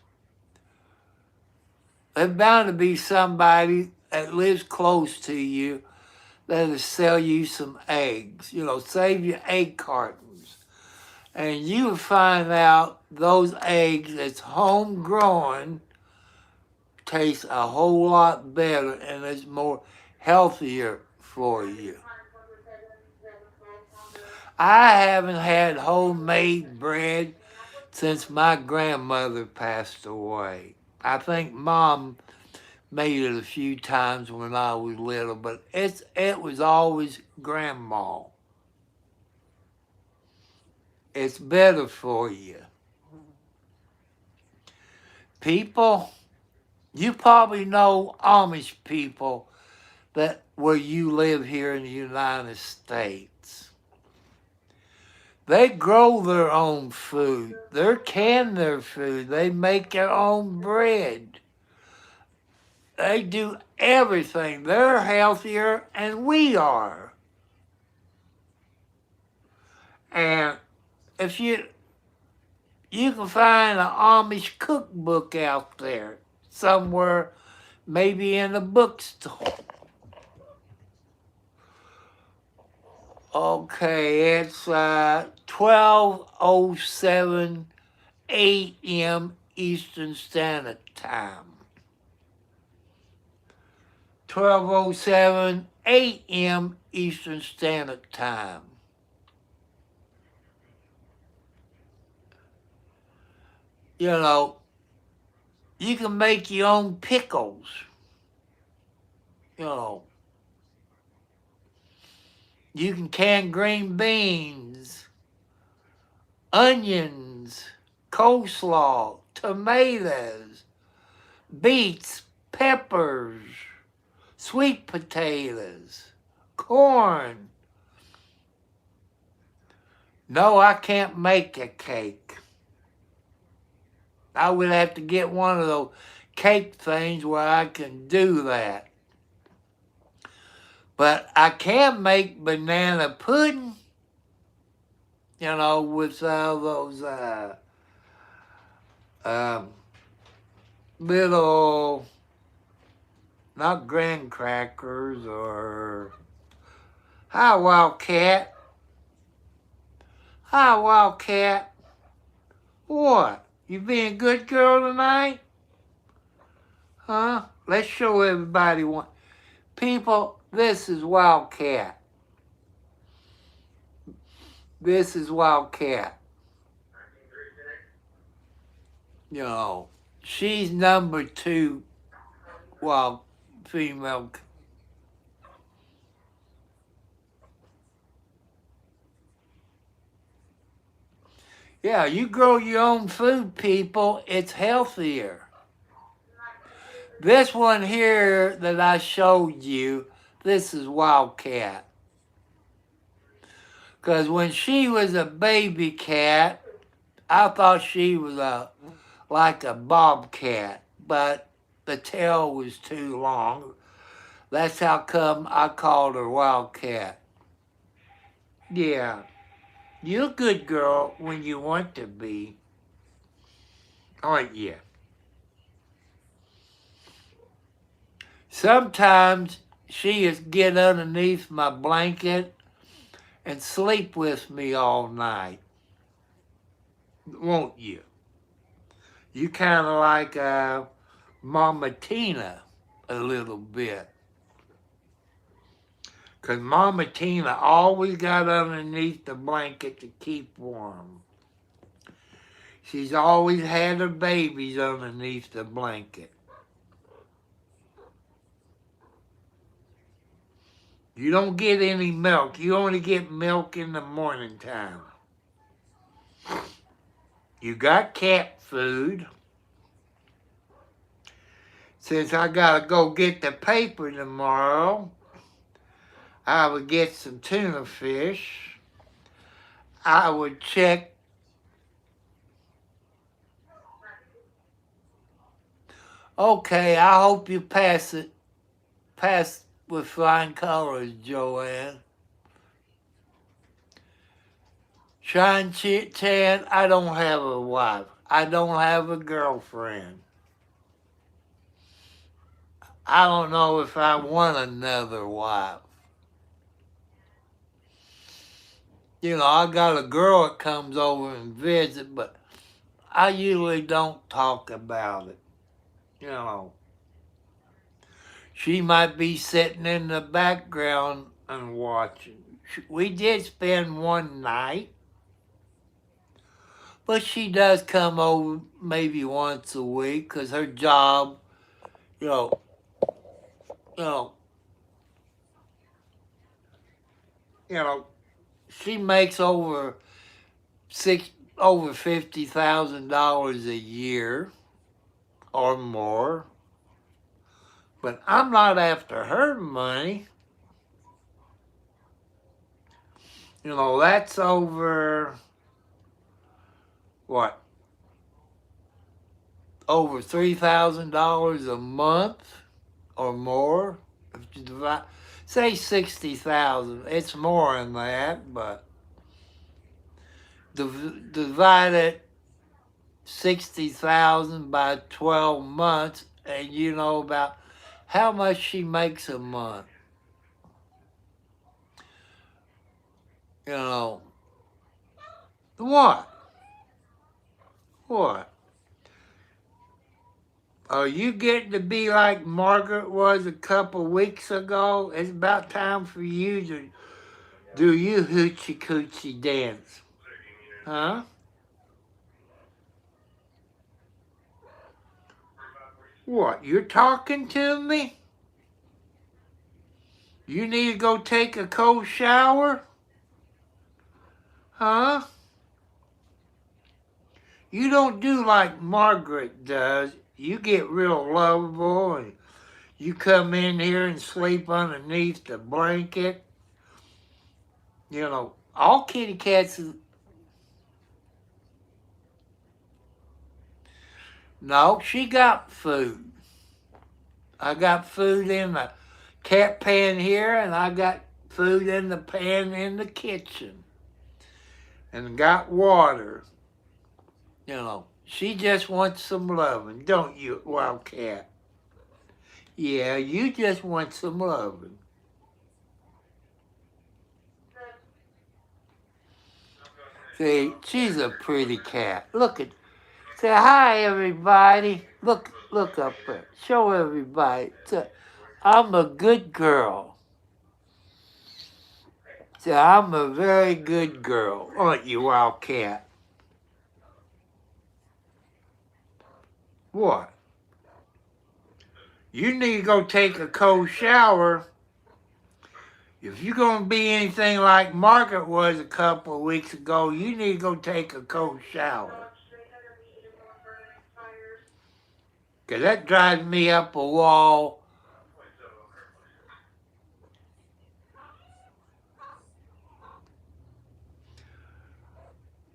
there's bound to be somebody that lives close to you that'll sell you some eggs. Save your egg cartons. And you find out those eggs that's homegrown taste a whole lot better and it's more healthier for you. I haven't had homemade bread since my grandmother passed away. I think Mom made it a few times when I was little, but it was always Grandma. It's better for you. People, you probably know Amish people that where you live here in the United States. They grow their own food. They can their food. They make their own bread. They do everything. They're healthier than we are. And if you can find an Amish cookbook out there somewhere, maybe in a bookstore. Okay, it's 12:07 a.m. Eastern Standard Time. 12:07 a.m. Eastern Standard Time. You can make your own pickles. You can can green beans, onions, coleslaw, tomatoes, beets, peppers, sweet potatoes, corn. No, I can't make a cake. I would have to get one of those cake things where I can do that. But I can make banana pudding, with all those little, not graham crackers or, hi, Wildcat. Hi, Wildcat. What? You being a good girl tonight? Huh? Let's show everybody one. People, this is Wildcat. This is Wildcat. She's number 2 wild female. Yeah, you grow your own food, people. It's healthier. This one here that I showed you, this is Wildcat. Because when she was a baby cat, I thought she was like a bobcat, but the tail was too long. That's how come I called her Wildcat. Yeah. You're a good girl when you want to be, aren't you? Sometimes she just get underneath my blanket and sleep with me all night. Won't you? You kind of like Mama Tina a little bit. Because Mama Tina always got underneath the blanket to keep warm. She's always had her babies underneath the blanket. You don't get any milk. You only get milk in the morning time. You got cat food. Since I gotta go get the paper tomorrow, I would get some tuna fish. I would check. Okay, I hope you pass with flying colors, Joanne. Sean Chan, I don't have a wife. I don't have a girlfriend. I don't know if I want another wife. You know, I got a girl that comes over and visit, but I usually don't talk about it. You know, she might be sitting in the background and watching. We did spend one night, but she does come over maybe once a week because her job, you know, you know, you know, she makes over $50,000 a year or more. But I'm not after her money. You know, that's over what? Over $3,000 a month or more. If you divide, say 60,000, it's more than that, but divide it 60,000 by 12 months, and you know about how much she makes a month. You know, what? What? Are you getting to be like Margaret was a couple weeks ago? It's about time for you to do your hoochie coochie dance. Huh? What? You're talking to me? You need to go take a cold shower? Huh? You don't do like Margaret does. You get real lovable and you come in here and sleep underneath the blanket. You know, all kitty cats is... No, she got food. I got food in the cat pan here, and I got food in the pan in the kitchen. And got water. You know, she just wants some loving, don't you, Wildcat? Yeah, you just want some loving. See, she's a pretty cat. Look at, say hi, everybody. Look up there. Show everybody. I'm a good girl. Say, I'm a very good girl, aren't you, Wildcat? What? You need to go take a cold shower. If you're going to be anything like Margaret was a couple of weeks ago, you need to go take a cold shower. Because that drives me up a wall.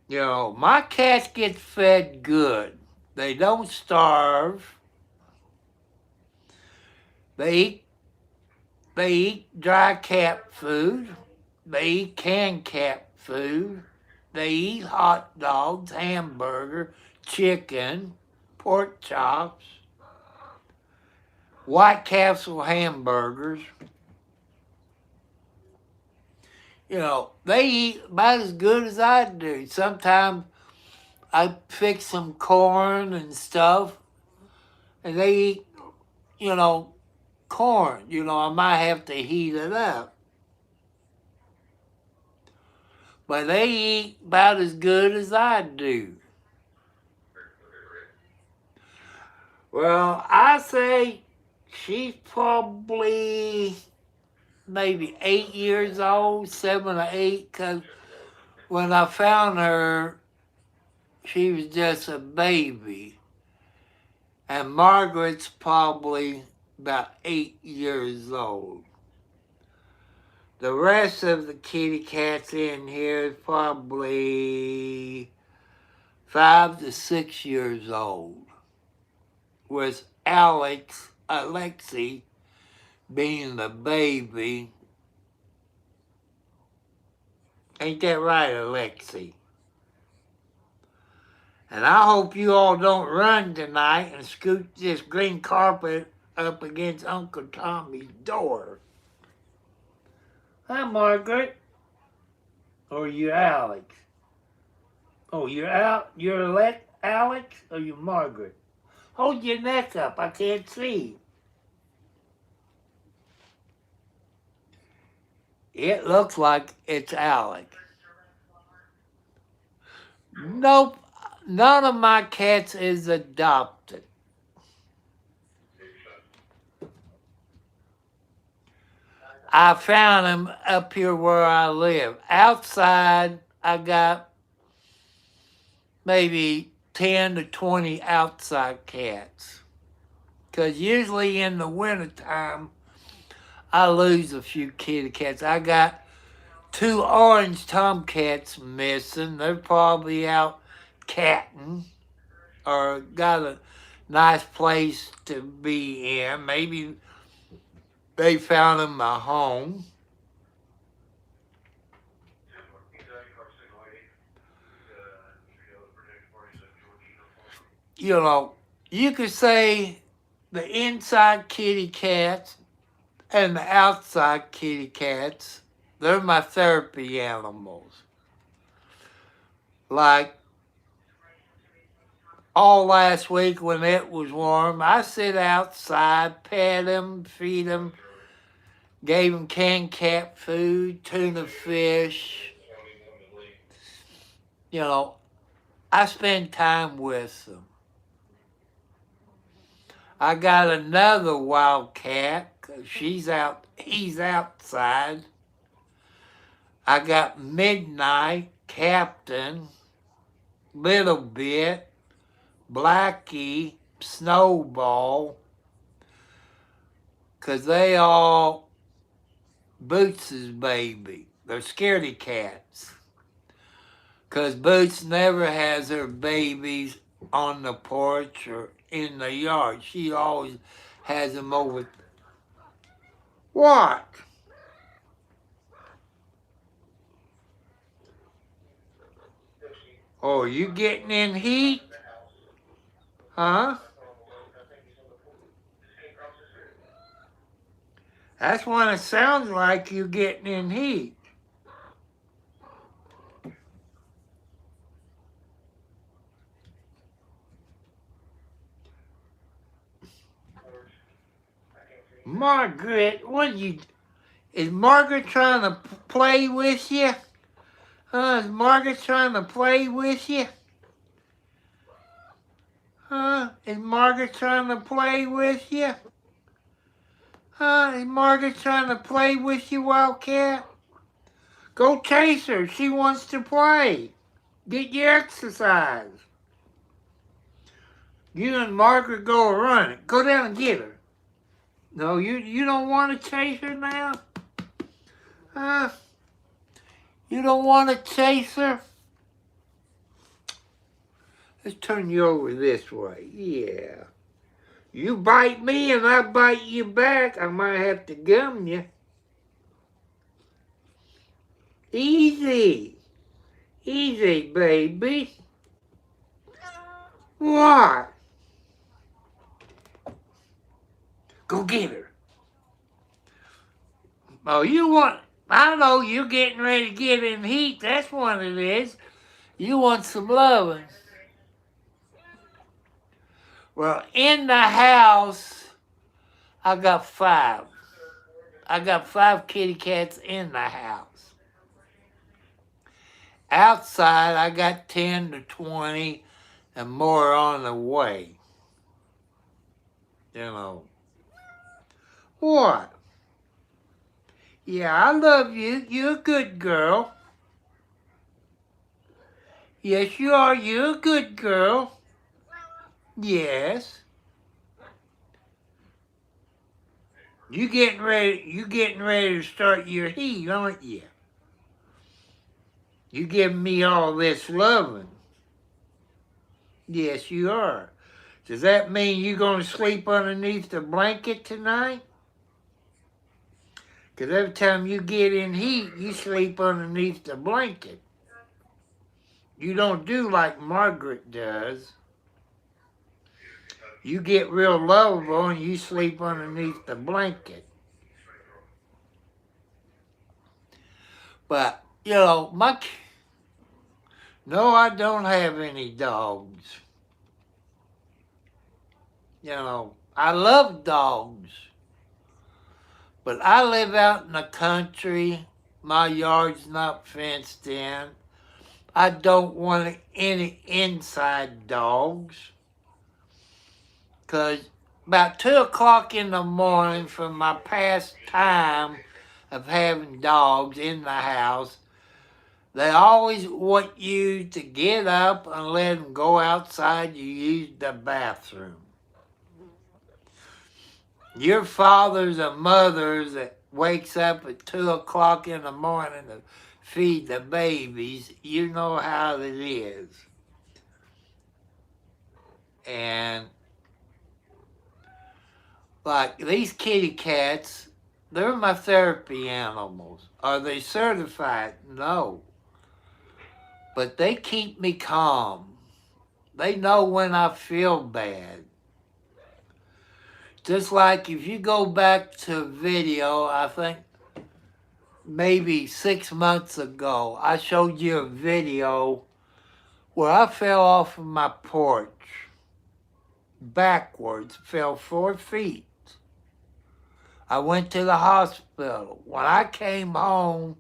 You know, my cats get fed good. They don't starve. They eat dry cat food. They eat canned cat food. They eat hot dogs, hamburger, chicken, pork chops, White Castle hamburgers. You know, they eat about as good as I do. Sometimes I fix some corn and stuff, and they eat, you know, corn. You know, I might have to heat it up. But they eat about as good as I do. Well, I say she's probably maybe 8 years old, 7 or 8, because when I found her, she was just a baby. And Margaret's probably about 8 years old. The rest of the kitty cats in here is probably 5 to 6 years old. With Alexi being the baby. Ain't that right, Alexi? And I hope you all don't run tonight and scoot this green carpet up against Uncle Tommy's door. Hi, Margaret. Or you're Alex? Oh, you're Alex or you Margaret? Hold your neck up, I can't see. It looks like it's Alex. Nope, none of my cats is adopted. I found him up here where I live. Outside, I got maybe 10 to 20 outside cats. Because usually in the wintertime, I lose a few kitty cats. I got 2 orange tomcats missing. They're probably out catting or got a nice place to be in. Maybe they found them a home. You know, you could say the inside kitty cats and the outside kitty cats, they're my therapy animals. Like all last week when it was warm, I sit outside, pet them, feed them, gave them canned cat food, tuna fish. You know, I spend time with them. I got another wild cat. He's outside. I got Midnight, Captain, Little Bit, Blackie, Snowball, 'cause they all Boots' baby. They're scaredy cats. 'Cause Boots never has her babies on the porch or in the yard. She always has them over. What? Oh, you getting in heat? Huh? That's what it sounds like, you getting in heat. Margaret, is Margaret trying to play with you? Is Margaret trying to play with you? Is Margaret trying to play with you? Is Margaret trying to play with you, Wildcat? Go chase her. She wants to play. Get your exercise. You and Margaret go run it. Go down and get her. No, you don't want to chase her now? You don't want to chase her? Let's turn you over this way. Yeah. You bite me and I bite you back, I might have to gum you. Easy. Easy, baby. What? Go get her. Oh, I know you're getting ready to get in heat. That's what it is. You want some loving. Well, in the house, I got 5. I got 5 kitty cats in the house. Outside, I got 10 to 20 and more on the way. You know. What? Yeah, I love you. You're a good girl. Yes, you are. You're a good girl. Yes. You getting ready to start your heat, aren't you? You giving me all this loving. Yes, you are. Does that mean you're going to sleep underneath the blanket tonight? Because every time you get in heat, you sleep underneath the blanket. You don't do like Margaret does. You get real lovable and you sleep underneath the blanket. But you know, no, I don't have any dogs. You know, I love dogs, but I live out in the country. My yard's not fenced in. I don't want any inside dogs. Because about 2 o'clock in the morning, from my past time of having dogs in the house, they always want you to get up and let them go outside. You use the bathroom. Your fathers and mothers that wakes up at 2 o'clock in the morning to feed the babies, you know how it is. And like these kitty cats, they're my therapy animals. Are they certified? No. But they keep me calm. They know when I feel bad. Just like if you go back to a video, I think maybe 6 months ago, I showed you a video where I fell off of my porch backwards, fell 4 feet. I went to the hospital. When I came home,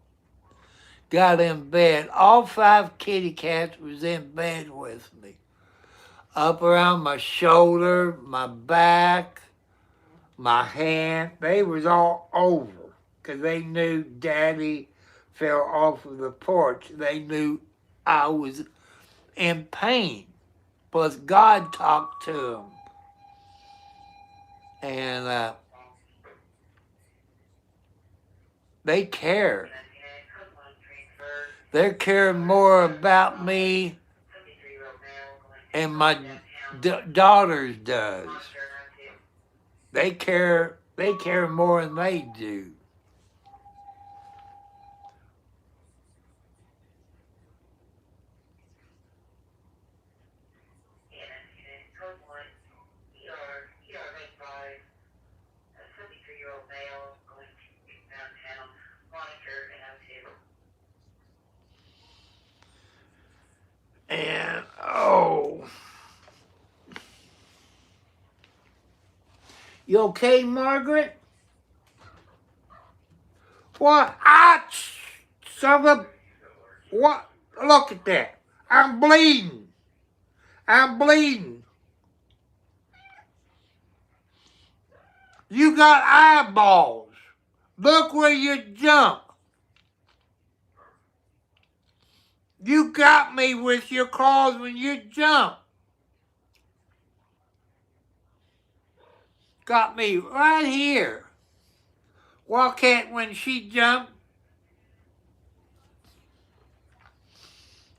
got in bed, all 5 kitty cats was in bed with me. Up around my shoulder, my back, my hand, they was all over. Because they knew Daddy fell off of the porch. They knew I was in pain. Plus God talked to them. And they care. They're caring more about me and my daughters does. They care more than they do. And you okay, Margaret? What? Son of a... What? Look at that. I'm bleeding. I'm bleeding. You got eyeballs. Look where you jumped. You got me with your claws when you jumped. Got me right here. Wildcat, when she jumped.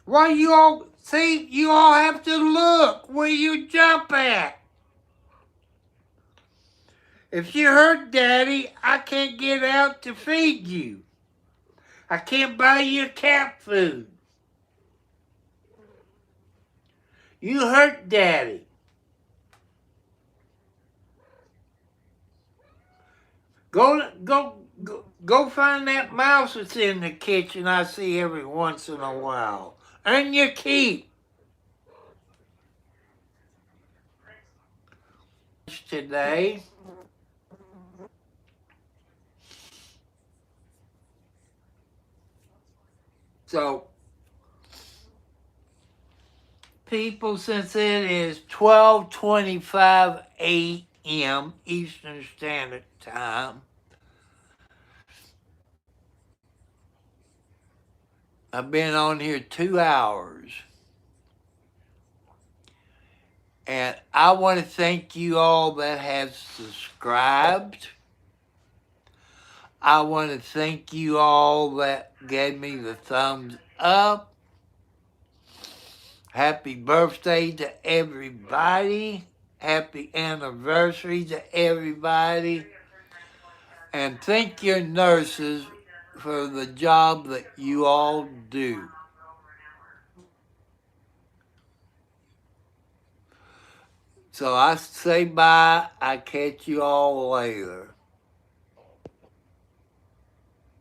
Why you all... See, you all have to look where you jump at. If you hurt Daddy, I can't get out to feed you. I can't buy you cat food. You hurt Daddy. Go find that mouse that's in the kitchen I see every once in a while. Earn your keep. Today. So, people, since it is 12:25 a.m. Eastern Standard Time, I've been on here 2 hours. And I want to thank you all that have subscribed. I want to thank you all that gave me the thumbs up. Happy birthday to everybody. Happy anniversary to everybody. And thank your nurses for the job that you all do. So I say bye. I catch you all later.